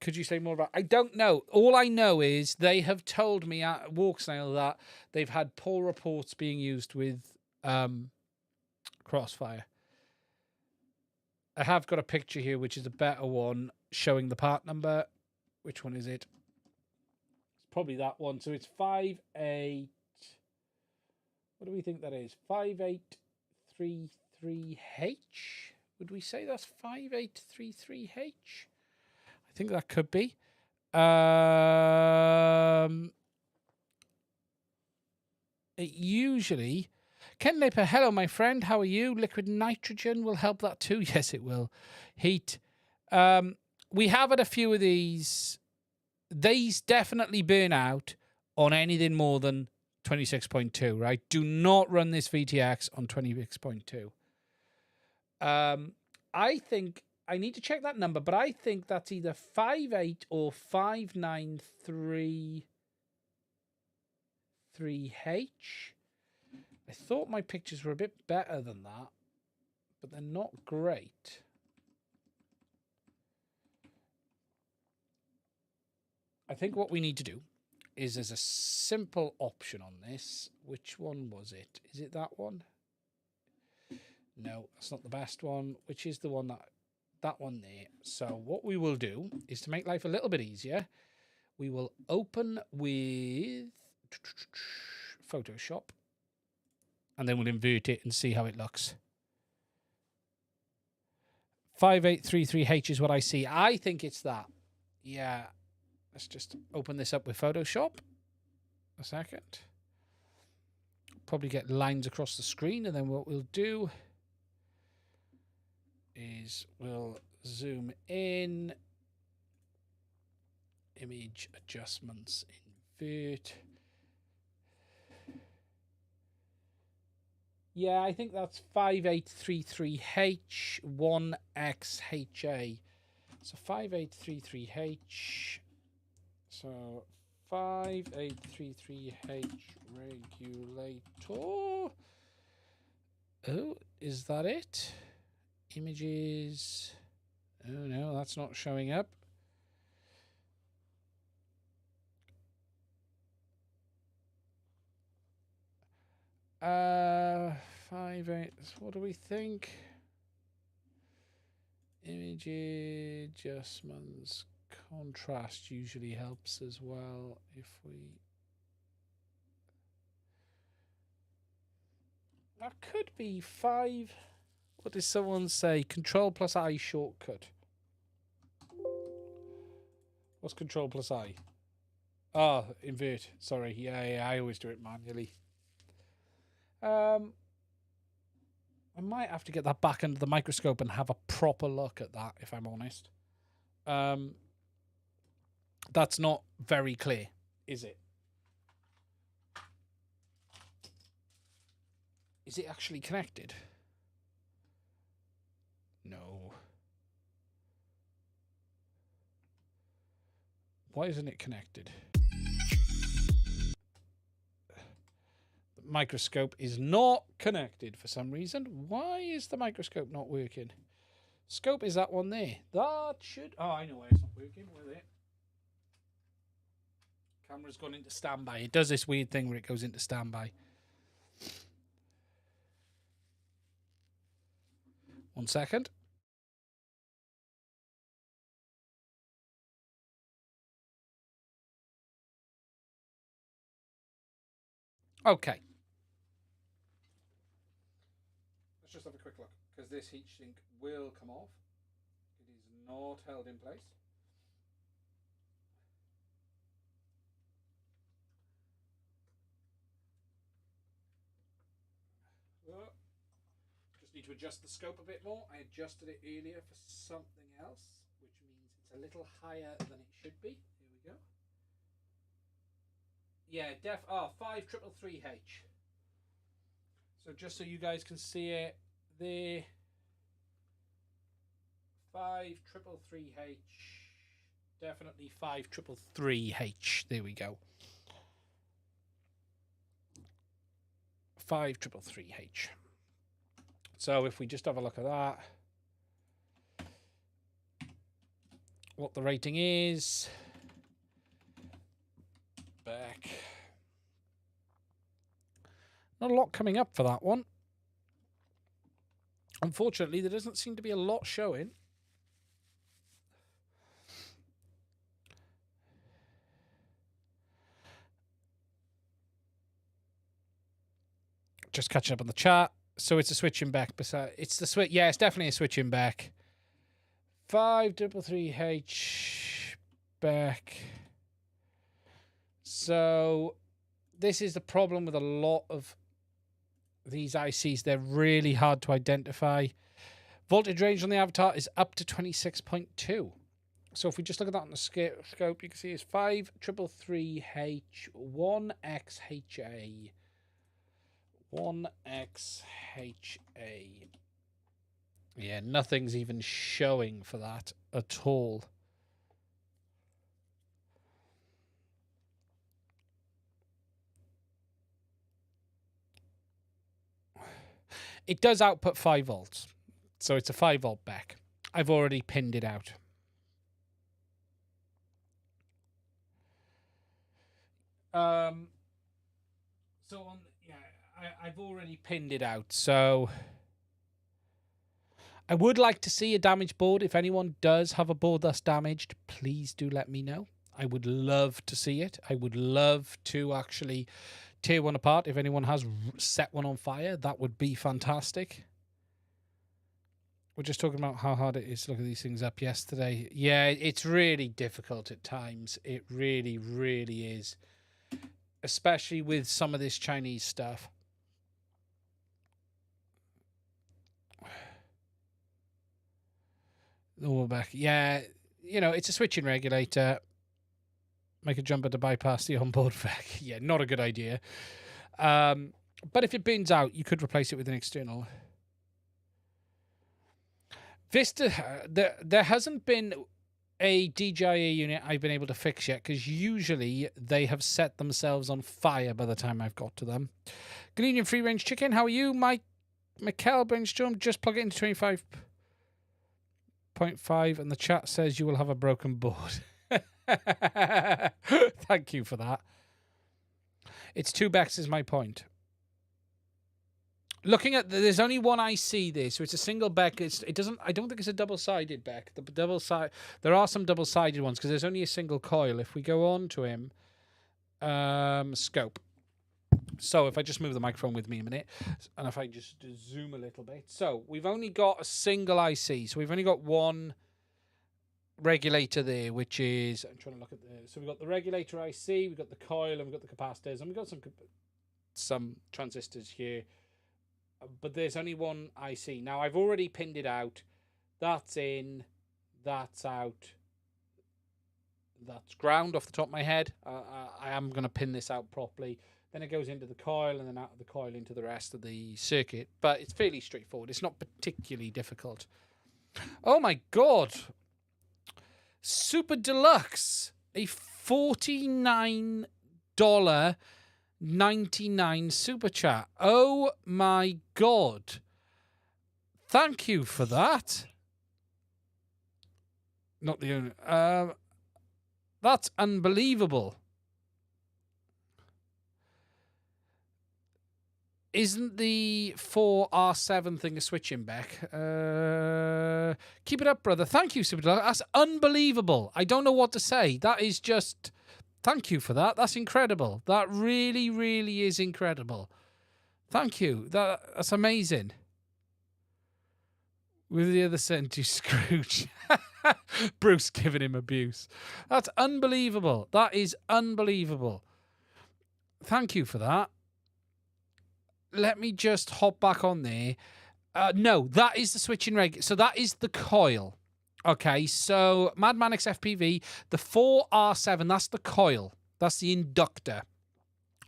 Could you say more about? I don't know. All I know is they have told me at Walksnail that they've had poor reports being used with Crossfire. I have got a picture here, which is a better one, showing the part number. Which one is it? It's probably that one. So it's 58. What do we think that is? 5833H. Would we say that's 5833H? I think that could be. It usually... Ken Lipper, hello, my friend. How are you? Liquid nitrogen will help that too. Yes, it will. Heat. We have had a few of these. These definitely burn out on anything more than 26.2, right? Do not run this VTX on 26.2. I think I need to check that number, but I think that's either 58 or 5933H. I thought my pictures were a bit better than that, but they're not great. I think what we need to do is there's a simple option on this. Which one was it? Is it that one? No, that's not the best one. Which is the one that one there. So what we will do is, to make life a little bit easier, we will open with Photoshop, and then we'll invert it and see how it looks. 5833H is what I see. I think it's that. Yeah. Let's just open this up with Photoshop. A second. Probably get lines across the screen, and then what we'll do is we'll zoom in, image adjustments, invert. Yeah, I think that's 5833H1XHA. So 5833H. So 5833H regulator. Oh, is that it? Images. Oh no, that's not showing up. What do we think? Image adjustments. Contrast usually helps as well. If we... That could be 5... What did someone say? Control plus I shortcut. What's Control plus I? Oh, invert. Sorry. Yeah, I always do it manually. I might have to get that back under the microscope and have a proper look at that, if I'm honest. That's not very clear, is it? Is it actually connected? No. Why isn't it connected? The microscope is not connected for some reason. Why is the microscope not working? Scope is that one there. That should... Oh, I know why it's not working. Where it? Camera's gone into standby. It does this weird thing where it goes into standby. 1 second. Okay. Let's just have a quick look, because this heat sink will come off. It is not held in place. Just need to adjust the scope a bit more. I adjusted it earlier for something else, which means it's a little higher than it should be. Here we go. Yeah, 5333H. So just so you guys can see it, there. 5333H. Definitely 5333H. There we go. 5333H. So if we just have a look at that, what the rating is, back. Not a lot coming up for that one. Unfortunately, there doesn't seem to be a lot showing. Just catching up on the chat. So it's a switching back. It's the switch. Yeah, it's definitely a switching back. 5333H back. So this is the problem with a lot of these ICs. They're really hard to identify. Voltage range on the Avatar is up to 26.2. So if we just look at that on the scope, you can see it's 5333H 1XHA. 1XHA. Yeah, nothing's even showing for that at all. It does output 5 volts. So it's a 5 volt back. I've already pinned it out. So on, yeah, I've already pinned it out. So I would like to see a damaged board. If anyone does have a board that's damaged, please do let me know. I would love to see it. I would love to actually tear one apart. If anyone has set one on fire, that would be fantastic. We're just talking about how hard it is to look at these things up yesterday. Yeah, it's really difficult at times. It really, really is. Especially with some of this Chinese stuff. Oh, back. Yeah, you know, it's a switching regulator. Make a jumper to bypass the onboard vac. Yeah, not a good idea. But if it burns out, you could replace it with an external. Vista, there hasn't been a DJI unit I've been able to fix yet, because usually they have set themselves on fire by the time I've got to them. Good evening, Free Range Chicken. How are you? Michael Brainstorm, just plug it into 25.5, and the chat says you will have a broken board. Thank you for that. It's 2 backs is my point. Looking at there's only one IC there, so it's a single back. It doesn't. I don't think it's a double-sided back. The double side. There are some double-sided ones because there's only a single coil. If we go on to him, scope. So if I just move the microphone with me a minute, and if I just zoom a little bit, so we've only got a single IC. So we've only got one regulator there, which is I'm trying to look at the. So we've got the regulator IC, we've got the coil, and we've got the capacitors, and we've got some transistors here. but there's only one IC. Now, I've already pinned it out. That's in. That's out. That's ground off the top of my head. I am going to pin this out properly. Then it goes into the coil and then out of the coil into the rest of the circuit. But it's fairly straightforward. It's not particularly difficult. Oh my God. Super Deluxe. A $49.99 super chat. Oh my God. Thank you for that. Not the only... that's unbelievable. Isn't the 4R7 thing a switching back? Keep it up, brother. Thank you, Super Deluxe. That's unbelievable. I don't know what to say. That is just... Thank you for that. That's incredible. That really, really is incredible. Thank you. That's amazing. With the other century Scrooge. Bruce giving him abuse. That's unbelievable. That is unbelievable. Thank you for that. Let me just hop back on there. No, that is the switching reg. So that is the coil. Okay, so Mad Manix FPV, the 4R7, that's the coil. That's the inductor.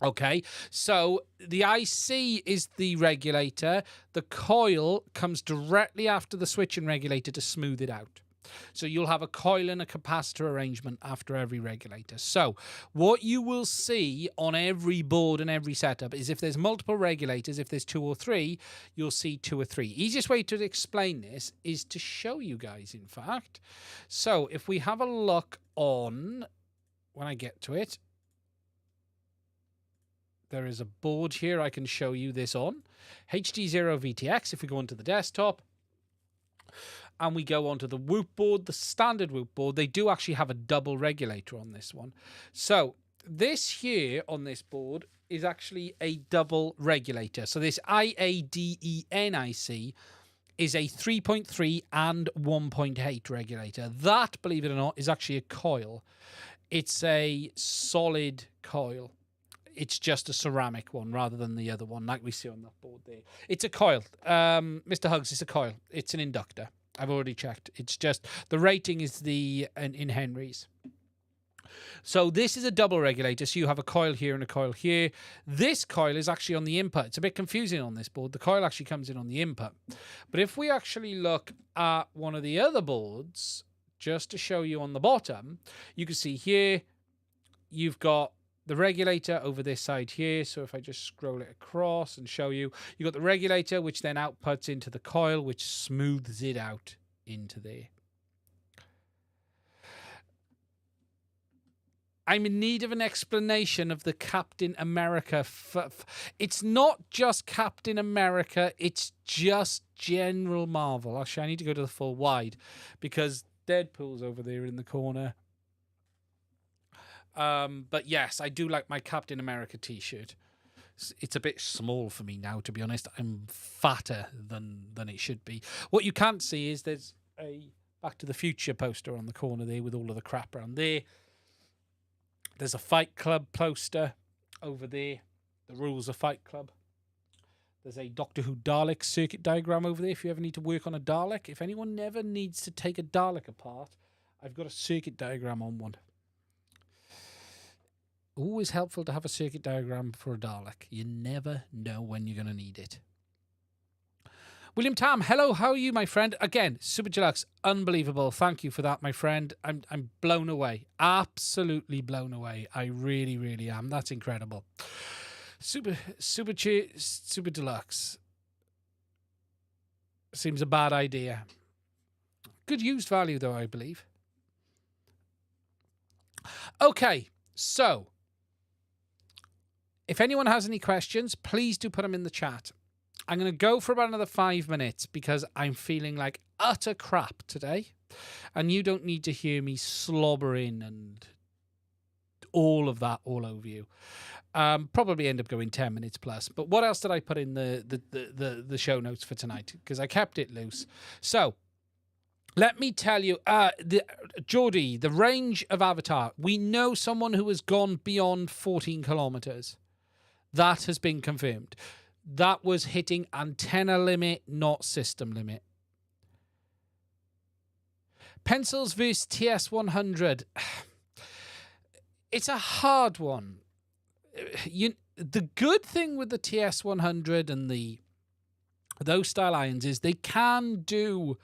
Okay, so the IC is the regulator. The coil comes directly after the switching regulator to smooth it out. So you'll have a coil and a capacitor arrangement after every regulator. So what you will see on every board and every setup is if there's multiple regulators, if there's 2 or 3, you'll see 2 or 3. Easiest way to explain this is to show you guys, in fact. So if we have a look on, when I get to it, there is a board here I can show you this on. HDZero VTX, if we go onto the desktop, and we go onto the Whoop board, the standard Whoop board, they do actually have a double regulator on this one. So this here on this board is actually a double regulator. So this IADENIC is a 3.3 and 1.8 regulator. That, believe it or not, is actually a coil. It's a solid coil. It's just a ceramic one rather than the other one like we see on that board there. It's a coil. Mr. Hugs, it's a coil. It's an inductor. I've already checked. It's just the rating is in Henry's. So this is a double regulator. So you have a coil here and a coil here. This coil is actually on the input. It's a bit confusing on this board. The coil actually comes in on the input. But if we actually look at one of the other boards, just to show you on the bottom, you can see here you've got the regulator over this side here. So if I just scroll it across and show you, you've got the regulator, which then outputs into the coil, which smooths it out into there. I'm in need of an explanation of the Captain America. It's not just Captain America. It's just General Marvel. Actually, I need to go to the full wide because Deadpool's over there in the corner. But yes, I do like my Captain America t-shirt. It's a bit small for me now, to be honest. I'm fatter than it should be. What you can't see is there's a Back to the Future poster on the corner there with all of the crap around there. There's a Fight Club poster over there. The rules of Fight Club. There's a Doctor Who Dalek circuit diagram over there if you ever need to work on a Dalek. If anyone never needs to take a Dalek apart, I've got a circuit diagram on one. Always helpful to have a circuit diagram for a Dalek. You never know when you're going to need it. William Tam, hello, how are you, my friend? Again, Super Deluxe, unbelievable. Thank you for that, my friend. I'm blown away. Absolutely blown away. I really, really am. That's incredible. Super Deluxe. Seems a bad idea. Good used value, though, I believe. Okay, so if anyone has any questions, please do put them in the chat. I'm going to go for about another 5 minutes because I'm feeling like utter crap today. And you don't need to hear me slobbering and all of that all over you. Probably end up going 10 minutes plus. But what else did I put in the show notes for tonight? Because I kept it loose. So let me tell you, Geordie, the range of Avatar. We know someone who has gone beyond 14 kilometers. That has been confirmed. That was hitting antenna limit, not system limit. Pencils versus TS100. It's a hard one. The good thing with the TS100 and those style irons is they can do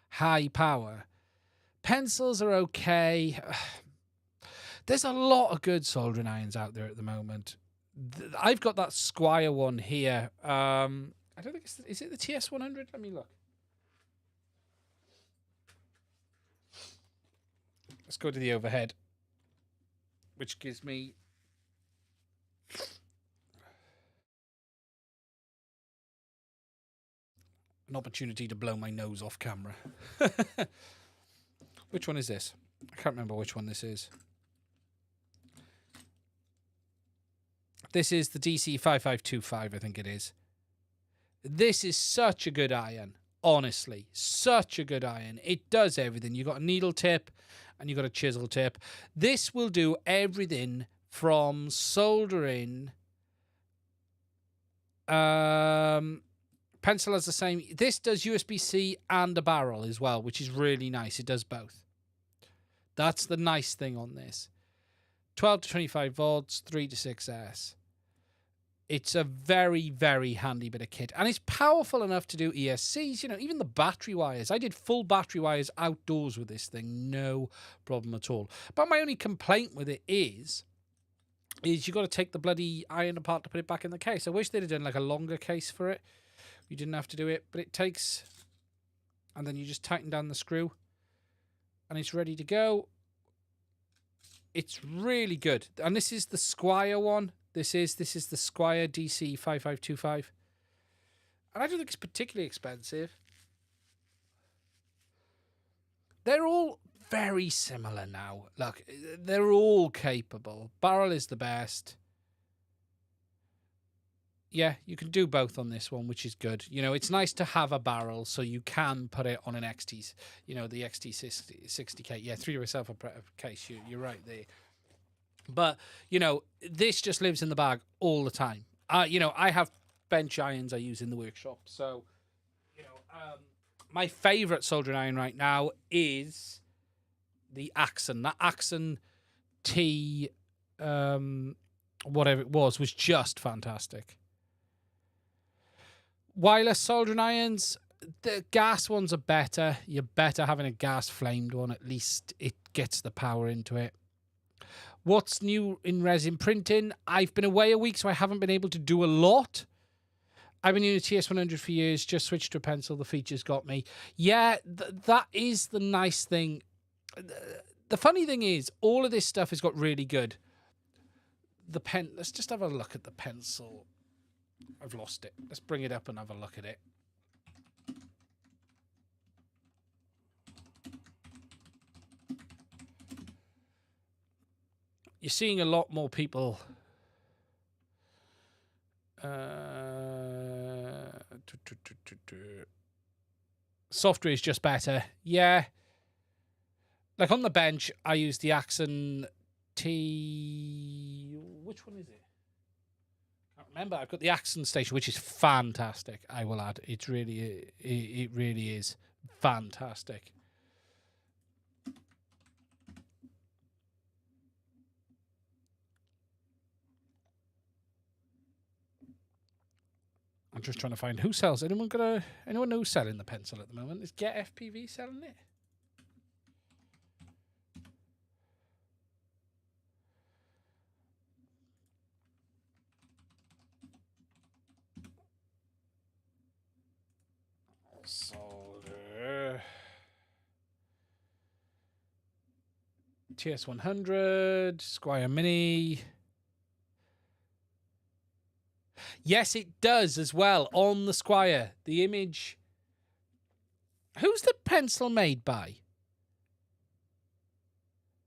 high power. Pencils are okay. There's a lot of good soldering irons out there at the moment. I've got that Squire one here. I don't think is it the TS100? Let me look. Let's go to the overhead, which gives me an opportunity to blow my nose off camera. Which one is this? I can't remember which one this is. This is the DC5525, I think it is. This is such a good iron. Honestly, such a good iron. It does everything. You've got a needle tip and you've got a chisel tip. This will do everything from soldering. Pencil has the same. This does USB-C and a barrel as well, which is really nice. It does both. That's the nice thing on this. 12 to 25 volts, 3 to 6S. It's a very, very handy bit of kit. And it's powerful enough to do ESCs. You know, even the battery wires. I did full battery wires outdoors with this thing. No problem at all. But my only complaint with it is you've got to take the bloody iron apart to put it back in the case. I wish they'd have done like a longer case for it. You didn't have to do it. But it takes... And then you just tighten down the screw. And it's ready to go. It's really good. And this is the Squire one. This is the Squire DC5525. And I don't think it's particularly expensive. They're all very similar now. Look, they're all capable. Barrel is the best. Yeah, you can do both on this one, which is good. You know, it's nice to have a barrel so you can put it on an XT, you know, the XT60K. Yeah, through yourself a case. You're right there. But, you know, this just lives in the bag all the time. You know, I have bench irons I use in the workshop. So, you know, my favourite soldering iron right now is the Axon. That Axon T, whatever it was just fantastic. Wireless soldering irons, the gas ones are better. You're better having a gas flamed one. At least it gets the power into it. What's new in resin printing? I've been away a week, so I haven't been able to do a lot. I've been using a TS100 for years, just switched to a pencil. The features got me. Yeah, that is the nice thing. The funny thing is, all of this stuff has got really good. Let's just have a look at the pencil. I've lost it. Let's bring it up and have a look at it. You're seeing a lot more people. Software is just better. Yeah. Like on the bench, I use the Axon T. Which one is it? I can't remember. I've got the Axon station, which is fantastic. I will add. It really is fantastic. I'm just trying to find who sells. Anyone know who's selling the pencil at the moment? Is Get FPV selling it? Solder. TS100, Squire Mini. Yes, it does as well on the Squire. The image. Who's the pencil made by?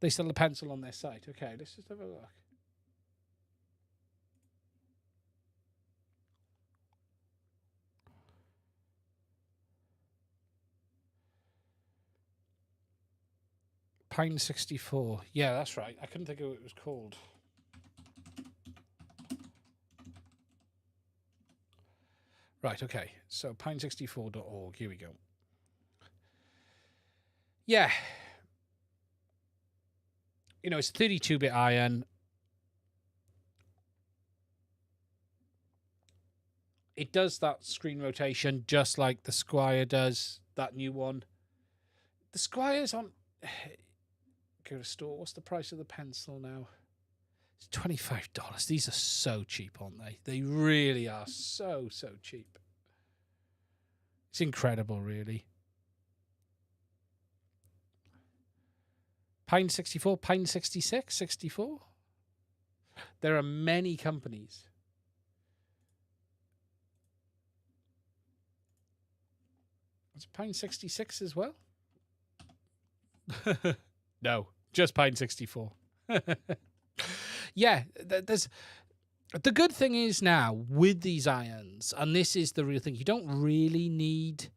They sell the pencil on their site. Okay, let's just have a look. Pine 64. Yeah, that's right. I couldn't think of what it was called. Right, okay. So pine64.org. Here we go. Yeah. You know, it's a 32-bit iron. It does that screen rotation just like the Squire does, that new one. The Squire's on... Go to store. What's the price of the pencil now? It's $25. These are so cheap, aren't they? They really are so cheap. It's incredible, really. Pine 64, Pine 66, 64. There are many companies. Is it Pine 66 as well? No, just Pine 64. Yeah, there's... The good thing is now, with these irons, and this is the real thing, you don't really need...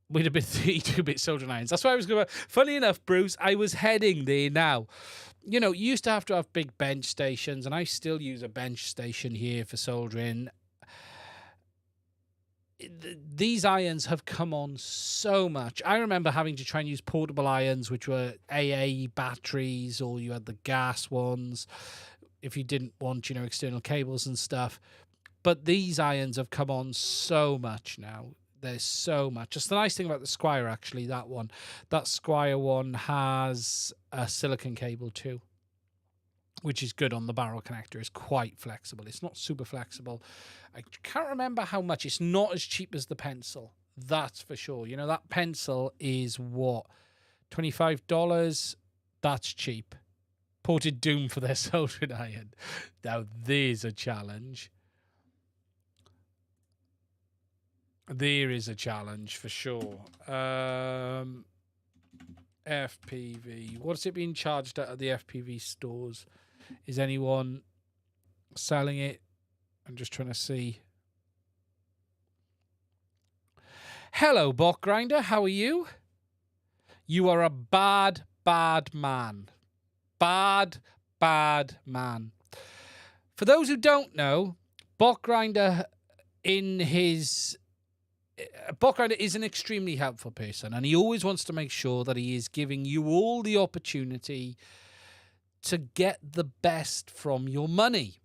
with a bit 32-bit soldering irons. That's why I was going to... Funny enough, Bruce, I was heading there now. You know, you used to have big bench stations, and I still use a bench station here for soldering. These irons have come on so much. I remember having to try and use portable irons, which were AA batteries, or you had the gas ones, if you didn't want, you know, external cables and stuff. But these irons have come on so much now. There's so much. It's the nice thing about the Squire, actually, that one. That Squire one has a silicon cable too, which is good on the barrel connector. It's quite flexible. It's not super flexible. I can't remember how much. It's not as cheap as the pencil. That's for sure. You know, that pencil is what? $25? That's cheap. Ported Doom for their soldering iron. Now, there's a challenge. There is a challenge for sure. FPV. What's it being charged at the FPV stores? Is anyone selling it? I'm just trying to see. Hello, Bot Grinder. How are you? You are a bad man. Bad man. For those who don't know, Bot Grinder is an extremely helpful person, and he always wants to make sure that he is giving you all the opportunity to get the best from your money.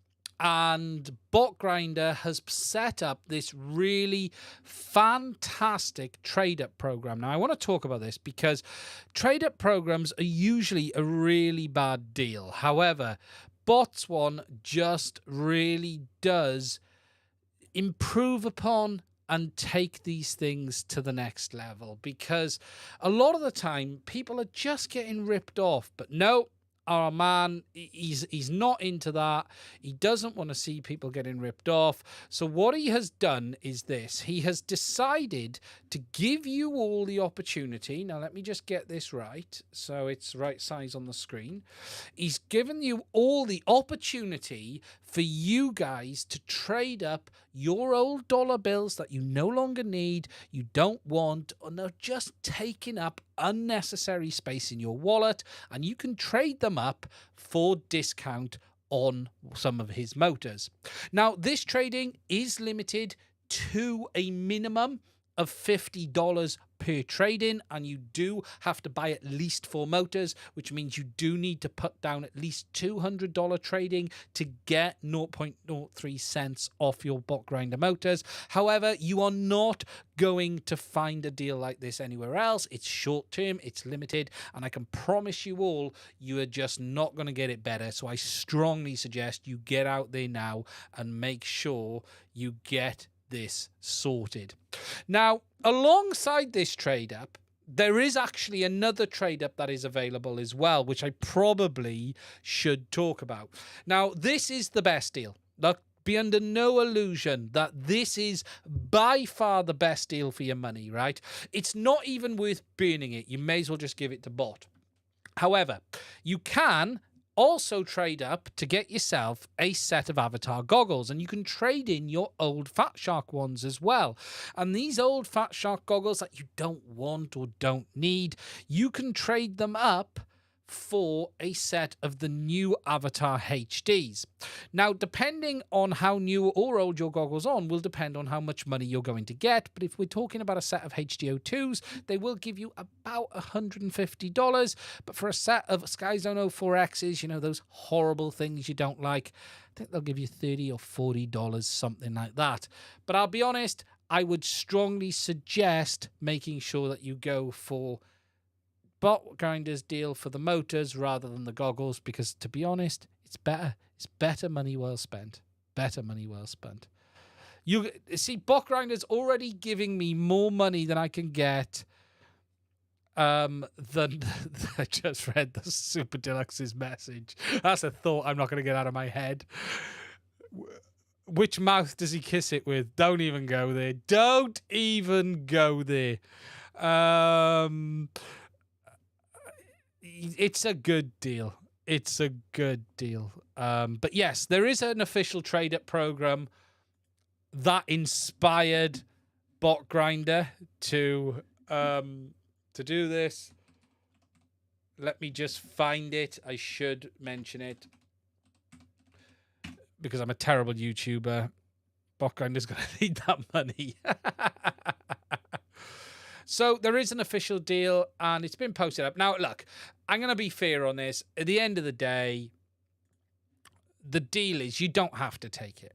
And Bot Grinder has set up this really fantastic trade-up program. Now, I want to talk about this because trade-up programs are usually a really bad deal. However, Bot's one just really does improve upon and take these things to the next level, because a lot of the time people are just getting ripped off. But no, our man, he's not into that. He doesn't want to see people getting ripped off. So what he has done is this. He has decided to give you all the opportunity. Now, let me just get this right so it's right size on the screen. He's given you all the opportunity for you guys to trade up your old dollar bills that you no longer need, you don't want, or they're just taking up unnecessary space in your wallet, and you can trade them up for discount on some of his motors. Now, this trading is limited to a minimum of $50 per trade-in, and you do have to buy at least 4 motors, which means you do need to put down at least $200 trading to get 0.03 cents off your Bot Grinder motors. However, you are not going to find a deal like this anywhere else. It's short-term, it's limited, and I can promise you all, you are just not going to get it better. So I strongly suggest you get out there now and make sure you get this sorted. Now, alongside this trade up, there is actually another trade up that is available as well, which I probably should talk about. Now, this is the best deal. Look, be under no illusion that this is by far the best deal for your money, right? It's not even worth burning it. You may as well just give it to Bot. However, you can also trade up to get yourself a set of avatar goggles, and you can trade in your old Fat Shark ones as well. And these old Fat Shark goggles that you don't want or don't need, you can trade them up for a set of the new Avatar HDs. Now, depending on how new or old your goggles on will depend on how much money you're going to get. But if we're talking about a set of HDO2s, they will give you about $150. But for a set of Sky Zone 04Xs, you know, those horrible things you don't like, I think they'll give you $30 or $40, something like that. But I'll be honest, I would strongly suggest making sure that you go for bot grinders deal for the motors rather than the goggles, because to be honest, it's better. It's better money well spent. Better money well spent. You see, bot grinders already giving me more money than I can get. Than I just read the Super Deluxe's message. That's a thought I'm not going to get out of my head. Which mouth does he kiss it with? Don't even go there. Don't even go there. It's a good deal. It's a good deal. But yes, there is an official trade-up program that inspired Bot Grinder to do this. Let me just find it. I should mention it because I'm a terrible YouTuber. Bot Grinder's going to need that money. So there is an official deal, and it's been posted up. Now, look, I'm going to be fair on this. At the end of the day, the deal is you don't have to take it.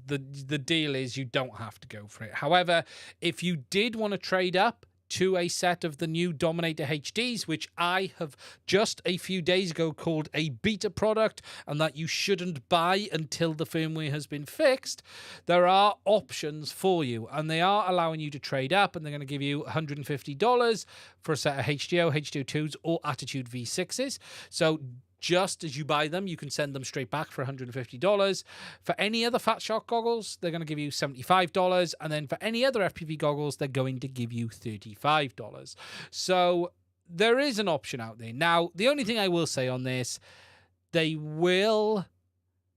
The deal is you don't have to go for it. However, if you did want to trade up to a set of the new Dominator HDs, which I have just a few days ago called a beta product and that you shouldn't buy until the firmware has been fixed, there are options for you, and they are allowing you to trade up, and they're going to give you $150 for a set of HDO, HDO2s, or Attitude V6s. So just as you buy them, you can send them straight back for $150. For any other Fat Shark goggles, they're going to give you $75. And then for any other FPV goggles, they're going to give you $35. So there is an option out there. Now, the only thing I will say on this, they will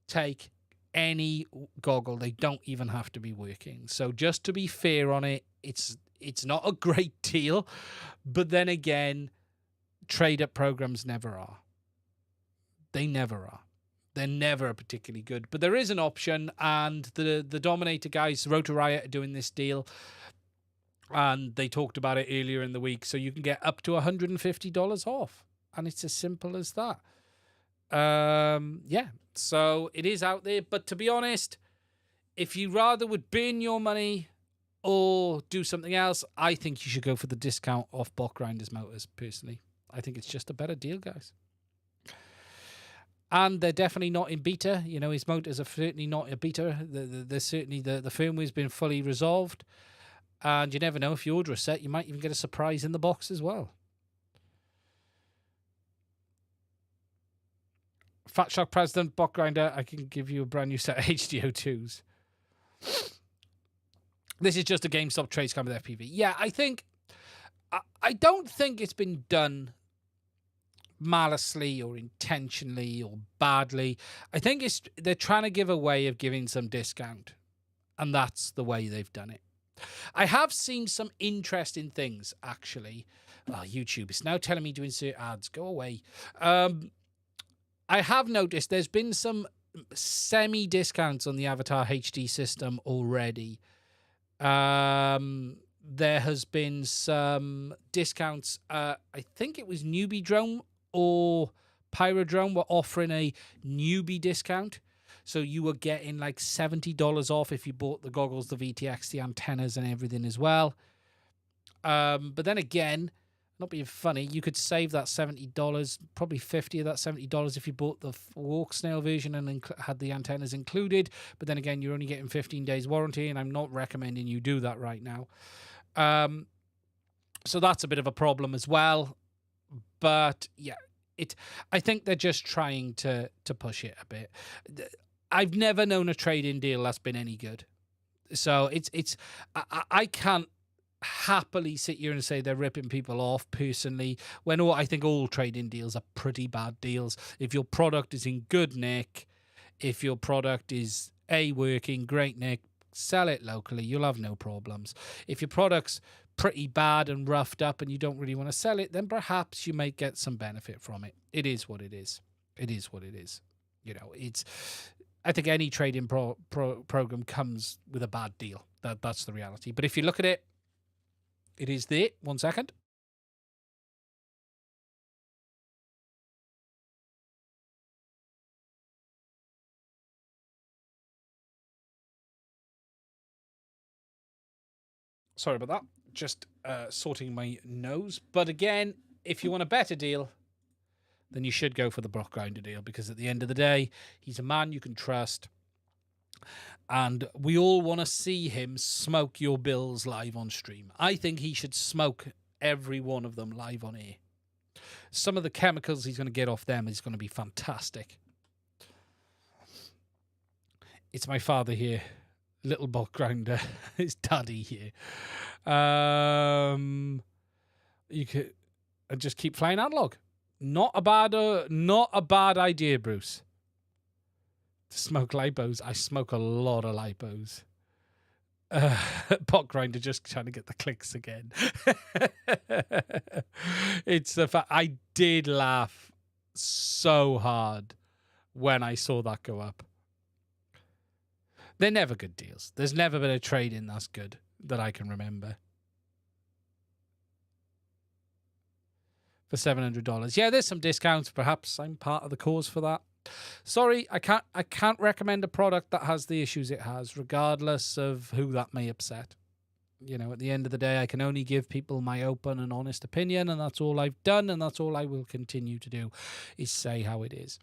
take any goggle. They don't even have to be working. So just to be fair on it, it's not a great deal. But then again, trade-up programs never are. They never are. They're never particularly good. But there is an option, and the Dominator guys, Rotor Riot, are doing this deal. And they talked about it earlier in the week. So you can get up to $150 off. And it's as simple as that. Yeah. So it is out there. But to be honest, if you rather would burn your money or do something else, I think you should go for the discount off Bot Grinder's motors, personally. I think it's just a better deal, guys. And they're definitely not in beta. You know, his motors are certainly not in beta. They're certainly the firmware's been fully resolved. And you never know, if you order a set, you might even get a surprise in the box as well. Fat Shark President, Bot Grinder, I can give you a brand new set of HDO2s. This is just a GameStop trade scam with FPV. Yeah, I don't think it's been done maliciously or intentionally or badly. I think they're trying to give a way of giving some discount, and that's the way they've done it. I have seen some interesting things, actually. Oh, YouTube is now telling me to insert ads. Go away. I have noticed there's been some semi-discounts on the Avatar HD system already. There has been some discounts. I think it was Newbie Drone or Pyrodrome were offering a newbie discount. So you were getting like $70 off if you bought the goggles, the VTX, the antennas and everything as well. But then again, not being funny, you could save that $70, probably $50 of that $70 if you bought the Walksnail version and had the antennas included. But then again, you're only getting 15 days warranty, and I'm not recommending you do that right now. So that's a bit of a problem as well. But yeah, I think they're just trying to push it a bit. I've never known a trade-in deal that's been any good. So I can't happily sit here and say they're ripping people off personally, when I think all trade-in deals are pretty bad deals. If your product is in good nick, if your product is working, great nick, sell it locally, you'll have no problems. If your product's pretty bad and roughed up and you don't really want to sell it, then perhaps you may get some benefit from it. It is what it is. It is what it is. You know, I think any trading program comes with a bad deal. That's the reality. But if you look at it, it is there. 1 second. Sorry about that. Just sorting my nose. But again, if you want a better deal, then you should go for the Brock Grinder deal, because at the end of the day, he's a man you can trust. And we all want to see him smoke your bills live on stream. I think he should smoke every one of them live on air. Some of the chemicals he's going to get off them is going to be fantastic. It's my father here. Little Brock Grinder. It's daddy here. You could just keep flying analog. Not a bad idea, Bruce. To smoke lipos. I smoke a lot of lipos. Pot Grinder just trying to get the clicks again. It's the fact I did laugh so hard when I saw that go up. They're never good deals. There's never been a trade-in that's good that I can remember. For $700. Yeah, there's some discounts. Perhaps I'm part of the cause for that. Sorry, I can't recommend a product that has the issues it has, regardless of who that may upset. You know, at the end of the day, I can only give people my open and honest opinion, and that's all I've done, and that's all I will continue to do, is say how it is.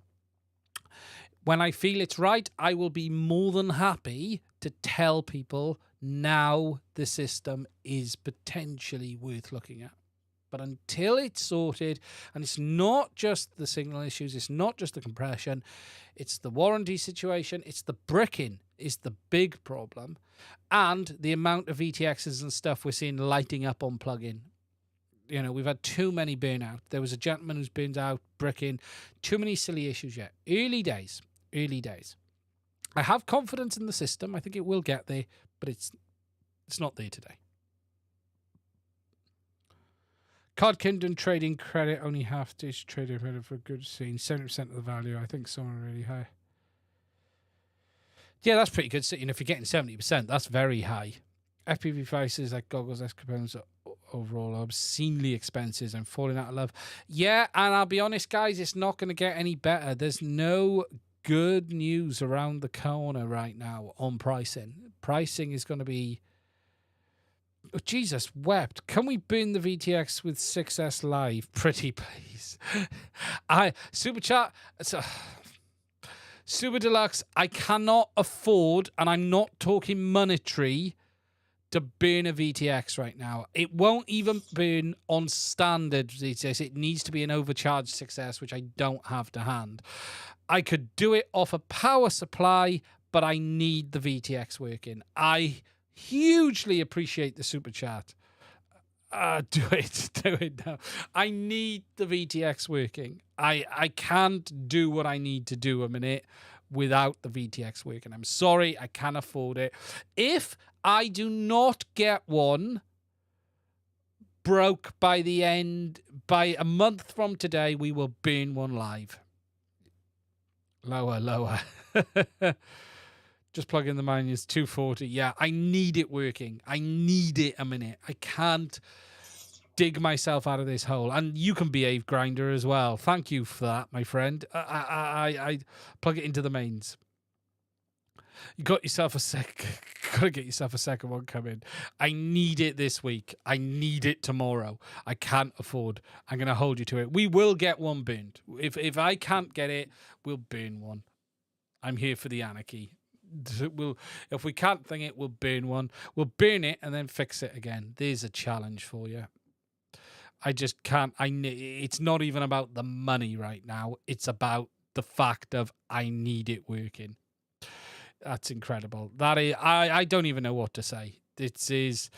When I feel it's right, I will be more than happy to tell people now the system is potentially worth looking at. But until it's sorted, and it's not just the signal issues, it's not just the compression, it's the warranty situation, it's the bricking is the big problem, and the amount of VTXs and stuff we're seeing lighting up on plug-in. You know, we've had too many burnout. There was a gentleman who's burned out bricking. Too many silly issues yet. Early days. Early days. I have confidence in the system. I think it will get there, but it's not there today. Card Kingdom trading credit only half dish trader credit for a good scene. 70% of the value. I think someone really high. Yeah, that's pretty good. So, you know, if you're getting 70%, that's very high. FPV prices like goggles, S components overall are obscenely expensive and falling out of love. Yeah, and I'll be honest, guys, it's not going to get any better. There's no good news around the corner right now on pricing. Pricing is going to be... Oh, Jesus wept. Can we burn the VTX with 6S Live? Pretty please. Super Chat... Super Deluxe, I cannot afford, and I'm not talking monetary, to burn a VTX right now. It won't even burn on standard VTX. It needs to be an overcharged 6S, which I don't have to hand. I could do it off a power supply, but I need the VTX working. I hugely appreciate the super chat. Do it now. I need the VTX working. I can't do what I need to do a minute without the VTX working. I'm sorry, I can't afford it. If I do not get one broke by a month from today, we will burn one live. Lower. Just plug in the minus 240. Yeah, I need it working. I need it a minute. I can't dig myself out of this hole. And you can behave, Grinder, as well. Thank you for that, my friend. I plug it into the mains. You got yourself gotta get yourself a second one coming. I need it this week. I need it tomorrow. I can't afford. I'm gonna hold you to it. We will get one burned. If I can't get it, we'll burn one. I'm here for the anarchy. If we can't thing it, we'll burn one. We'll burn it and then fix it again. There's a challenge for you. I just can't. It's not even about the money right now. It's about the fact of I need it working. That's incredible. That is, I don't even know what to say. This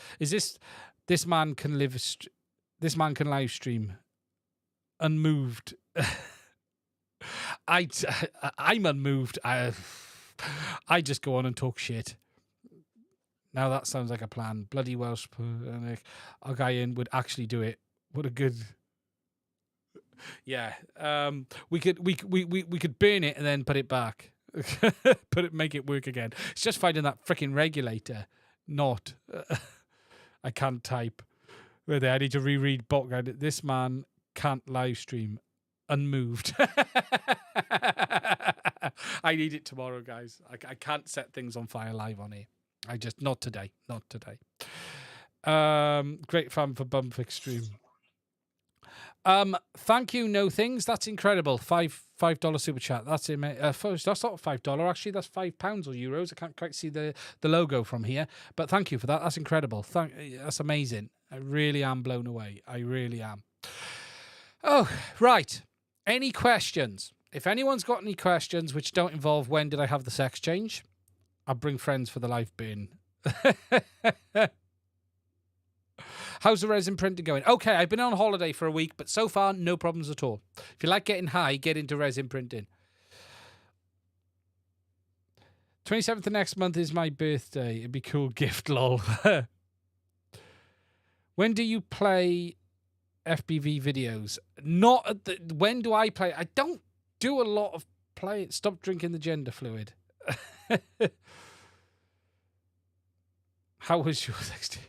man can live stream unmoved. I'm unmoved. I just go on and talk shit. Now that sounds like a plan. Bloody Welsh. Our guy in would actually do it. What a good. Yeah. We could burn it and then put it back. Make it work again. It's just finding that freaking regulator. Not. I can't type. Where I need to reread bot guide. This man can't live stream unmoved. I need it tomorrow, guys. I can't set things on fire live on here. Not today. Great fan for Bumfix stream. Thank you, No Things. That's incredible. $5 super chat. That's it, mate. That's not $5 actually. That's £5 or euros. I can't quite see the logo from here, but thank you for that. That's incredible. That's amazing. I really am blown away. I really am. Oh, right. Any questions? If anyone's got any questions which don't involve when did I have the sex change, I'll bring friends for the live bin. How's the resin printing going? Okay, I've been on holiday for a week, but so far, no problems at all. If you like getting high, get into resin printing. 27th of next month is my birthday. It'd be cool gift, lol. When do you play FBV videos? Not at the... When do I play? I don't do a lot of play. Stop drinking the gender fluid. How was your 60?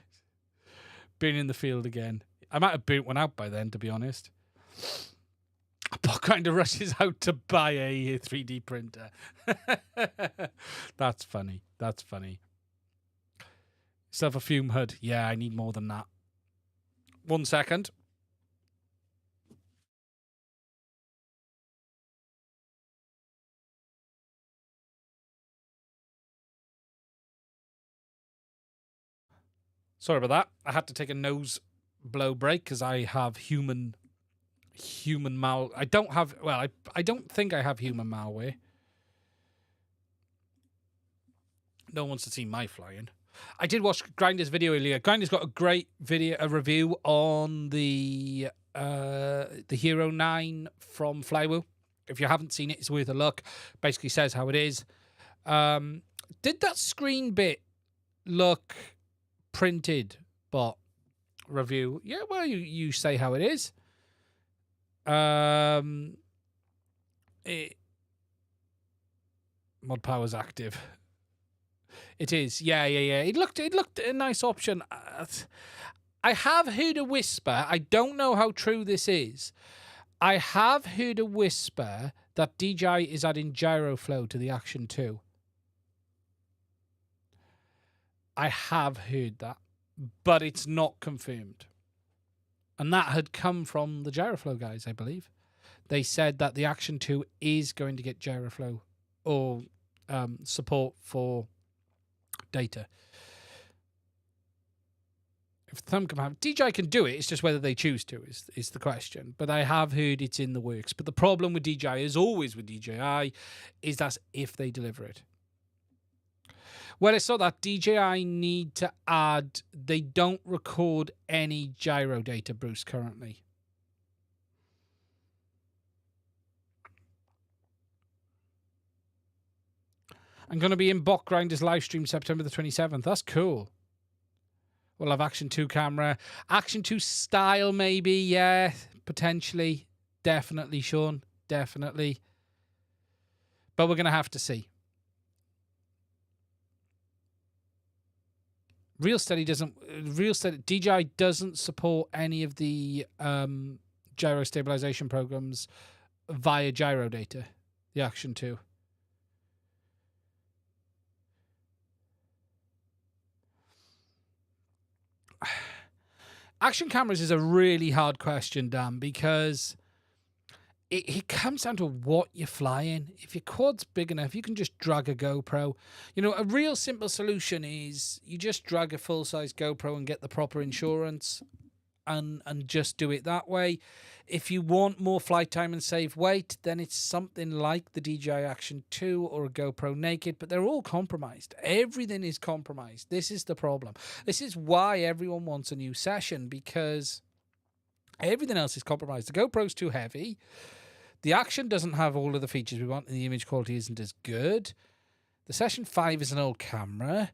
Been in the field again. I might have burnt one out by then, to be honest. Bot Grinder rushes out to buy a 3D printer. That's funny. That's funny. Self a fume hood. Yeah, I need more than that. 1 second. Sorry about that. I had to take a nose blow break because I have human mal. I don't have. Well, I don't think I have human malware. No one wants to see my flying. I did watch Grinder's video earlier. Grinder's got a great video, a review on the Hero 9 from Flywheel. If you haven't seen it, it's worth a look. Basically says how it is. Did that screen bit look printed? But review, yeah. Well, you say how it is. Mod power's active. It is. Yeah. It looked a nice option. I have heard a whisper. I don't know how true this is. I have heard a whisper that Dji is adding gyro flow to the Action 2. I have heard that, but it's not confirmed. And that had come from the Gyroflow guys, I believe. They said that the Action 2 is going to get Gyroflow or support for data. If Thumb can have DJI can do it, it's just whether they choose to is the question. But I have heard it's in the works. But the problem with DJI, as always with DJI, is that if they deliver it. Well, it's not that DJI need to add, they don't record any gyro data, Bruce, currently. I'm going to be in Bot Grinder's live stream September the 27th. That's cool. We'll have Action 2 camera. Action 2 style, maybe. Yeah, potentially. Definitely, Sean. Definitely. But we're going to have to see. DJI doesn't support any of the gyro stabilization programs via gyro data, the Action 2. Action cameras is a really hard question, Dan, because it comes down to what you're flying. If your quad's big enough, you can just drag a GoPro. You know, a real simple solution is you just drag a full-size GoPro and get the proper insurance and just do it that way. If you want more flight time and save weight, then it's something like the DJI Action 2 or a GoPro Naked, but they're all compromised. Everything is compromised. This is the problem. This is why everyone wants a new session, because everything else is compromised. The GoPro's too heavy. The Action doesn't have all of the features we want, and the image quality isn't as good. The Session 5 is an old camera.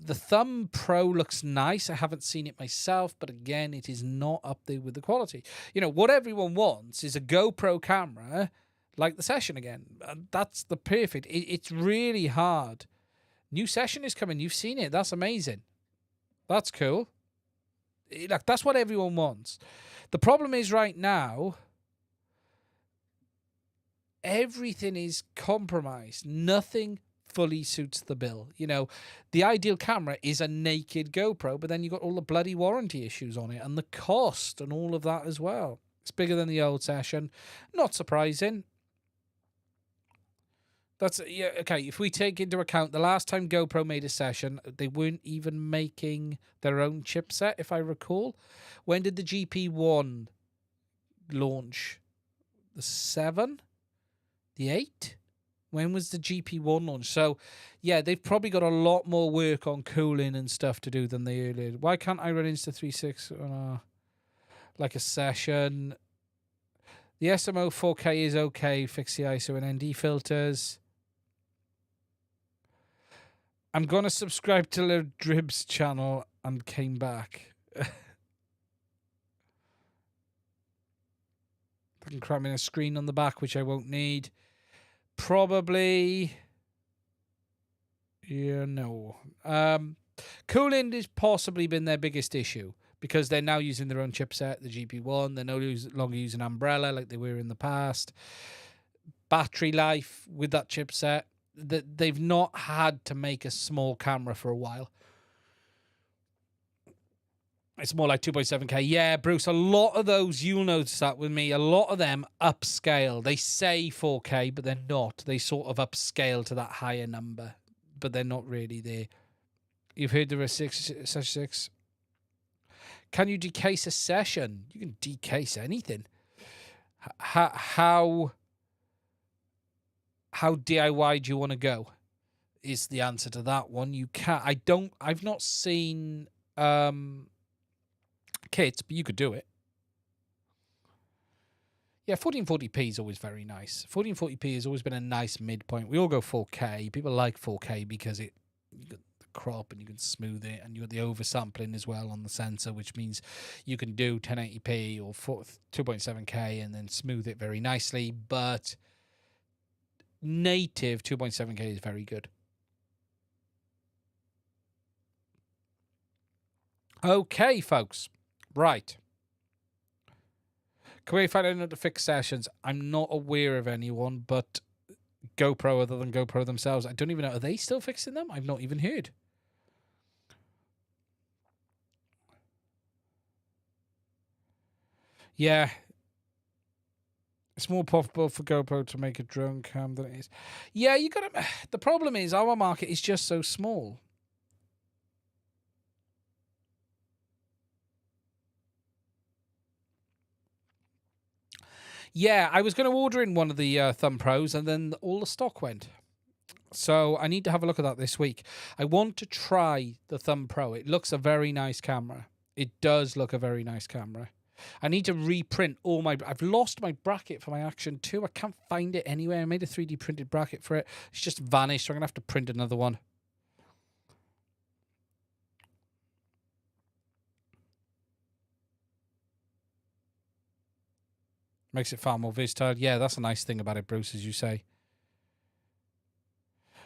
The Thumb Pro looks nice. I haven't seen it myself, but again, it is not up there with the quality. You know, what everyone wants is a GoPro camera like the Session again. That's the perfect. It's really hard. New Session is coming. You've seen it. That's amazing. That's cool. Like, that's what everyone wants. The problem is right now, everything is compromised. Nothing fully suits the bill. You know, the ideal camera is a naked GoPro, but then you've got all the bloody warranty issues on it and the cost and all of that as well. It's bigger than the old Session. Not surprising. That's, yeah, okay, if we take into account the last time GoPro made a Session, they weren't even making their own chipset, if I recall. When did the GP1 launch? The 7? The 8? When was the GP1 launch? So, yeah, they've probably got a lot more work on cooling and stuff to do than they earlier did. Why can't I run Insta36 like a Session? The SMO 4K is okay. Fix the ISO and ND filters. I'm going to subscribe to the Dribs channel and came back. I can cram in a screen on the back, which I won't need. Probably. Yeah, no. Cooling has possibly been their biggest issue because they're now using their own chipset, the GP1. They're no longer using Umbrella like they were in the past. Battery life with that chipset. They've not had to make a small camera for a while. It's more like 2.7K. Yeah, Bruce, a lot of those, you'll notice that with me, a lot of them upscale. They say 4K, but they're not. They sort of upscale to that higher number, but they're not really there. You've heard the 6. Can you decase a Session? You can decase anything. How DIY do you want to go? Is the answer to that one. You can't. I've not seen kits, but you could do it. Yeah, 1440p is always very nice. 1440p has always been a nice midpoint. We all go 4K. People like 4K because you got the crop and you can smooth it, and you got the oversampling as well on the sensor, which means you can do 1080p or 2.7K and then smooth it very nicely. But native 2.7K is very good. Okay, folks. Right. Can we find out to fix Sessions? I'm not aware of anyone, but GoPro other than GoPro themselves. I don't even know. Are they still fixing them? I've not even heard. Yeah. It's more possible for GoPro to make a drone cam than it is. Yeah, you got to. The problem is our market is just so small. Yeah, I was going to order in one of the Thumb Pros, and then all the stock went. So I need to have a look at that this week. I want to try the Thumb Pro. It looks a very nice camera. It does look a very nice camera. I need to reprint all my... I've lost my bracket for my Action 2. I can't find it anywhere. I made a 3D printed bracket for it. It's just vanished, so I'm going to have to print another one. Makes it far more versatile. Yeah, that's a nice thing about it, Bruce, as you say.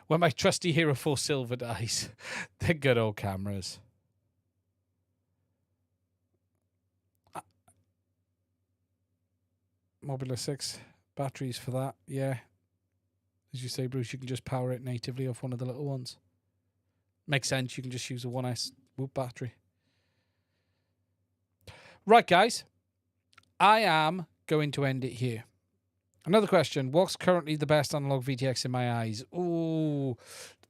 When my trusty Hero 4 Silver dies, they're good old cameras. Modular 6 batteries for that, yeah. As you say, Bruce, you can just power it natively off one of the little ones. Makes sense, you can just use a 1S Whoop battery. Right, guys. I am going to end it here. Another question. What's currently the best analog VTX in my eyes? Ooh,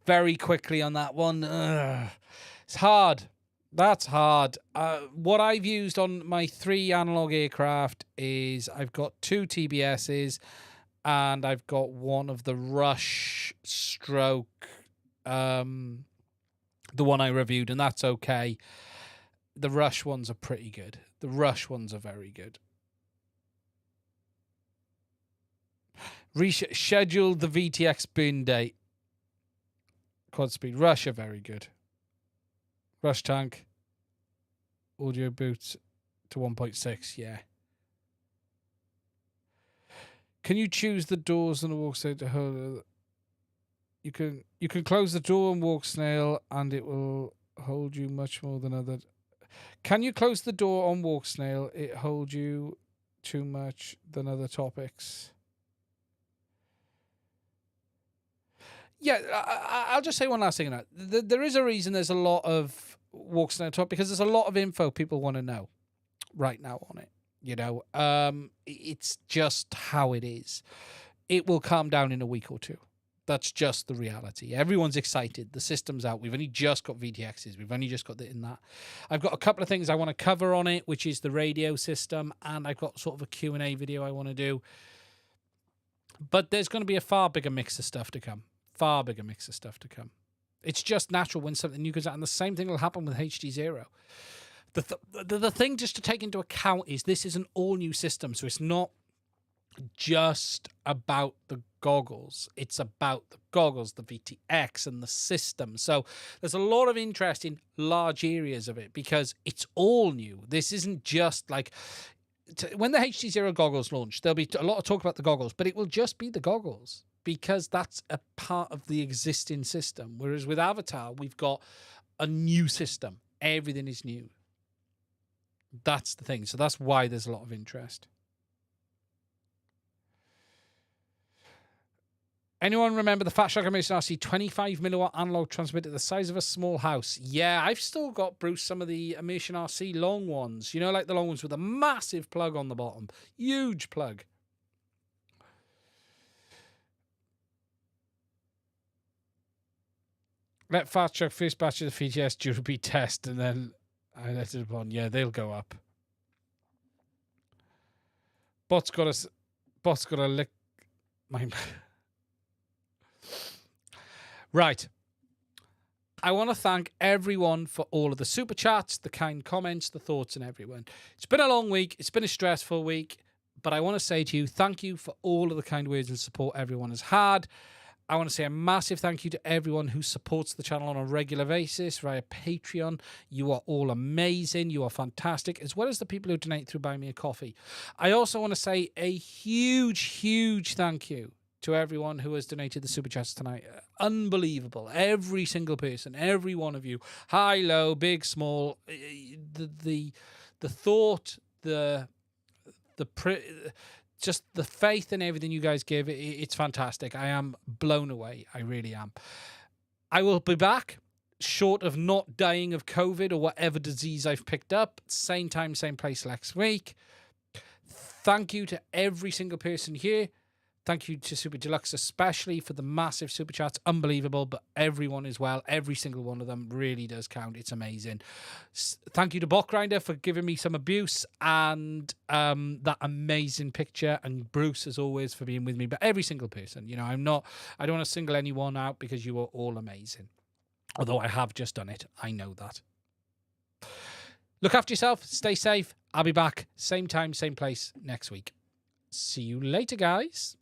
very quickly on that one. It's hard. That's hard. What I've used on my 3 analog aircraft is I've got 2 TBSs and I've got one of the Rush stroke, the one I reviewed, and that's okay. The Rush ones are pretty good. The Rush ones are very good. Reschedule the VTX burn date. Quad speed. Rush are very good. Rush tank. Audio boots to 1.6. Yeah. Can you choose the doors on the Walksnail to hold? You can close the door on Walksnail and it will hold you much more than other. Can you close the door on Walksnail? It holds you too much than other topics. Yeah, I'll just say one last thing on that. There is a reason there's a lot of Walksnail talk because there's a lot of info people want to know right now on it. You know, it's just how it is. It will calm down in a week or two. That's just the reality. Everyone's excited. The system's out. We've only just got VTXs. We've only just got in that. I've got a couple of things I want to cover on it, which is the radio system, and I've got sort of a Q&A video I want to do. But there's going to be a far bigger mix of stuff to come. Far bigger mix of stuff to come. It's just natural when something new goes out, and the same thing will happen with HDZero. The thing just to take into account is this is an all-new system, so it's not just about the goggles. It's about the goggles, the VTX, and the system. So there's a lot of interest in large areas of it because it's all new. This isn't just like... When the HDZero goggles launch, there'll be a lot of talk about the goggles, but it will just be the goggles because that's a part of the existing system. Whereas with Avatar, we've got a new system. Everything is new. That's the thing. So that's why there's a lot of interest. Anyone remember the Fat Shark Emission RC 25 milliwatt analog transmitter the size of a small house? Yeah, I've still got, Bruce, some of the Emission RC long ones. You know, like the long ones with a massive plug on the bottom. Huge plug. Let Fat Shark first batch of the VTS durability test and then I let it upon. Yeah, they'll go up. Bot's got a lick. My... Right. I want to thank everyone for all of the super chats, the kind comments, the thoughts, and everyone. It's been a long week. It's been a stressful week. But I want to say to you, thank you for all of the kind words and support everyone has had. I want to say a massive thank you to everyone who supports the channel on a regular basis via Patreon. You are all amazing. You are fantastic, as well as the people who donate through Buy Me a Coffee. I also want to say a huge, huge thank you to everyone who has donated the super chats tonight. Unbelievable. Every single person, every one of you, high, low, big, small, the thought, just the faith and everything you guys give, it's fantastic. I am blown away. I really am. I will be back, short of not dying of COVID or whatever disease I've picked up. Same time, same place next week. Thank you to every single person here. Thank you to Super Deluxe, especially for the massive super chats. Unbelievable, but everyone as well. Every single one of them really does count. It's amazing. Thank you to Botgrinder for giving me some abuse and that amazing picture. And Bruce, as always, for being with me. But every single person, you know, I don't want to single anyone out because you are all amazing. Although I have just done it. I know that. Look after yourself. Stay safe. I'll be back. Same time, same place next week. See you later, guys.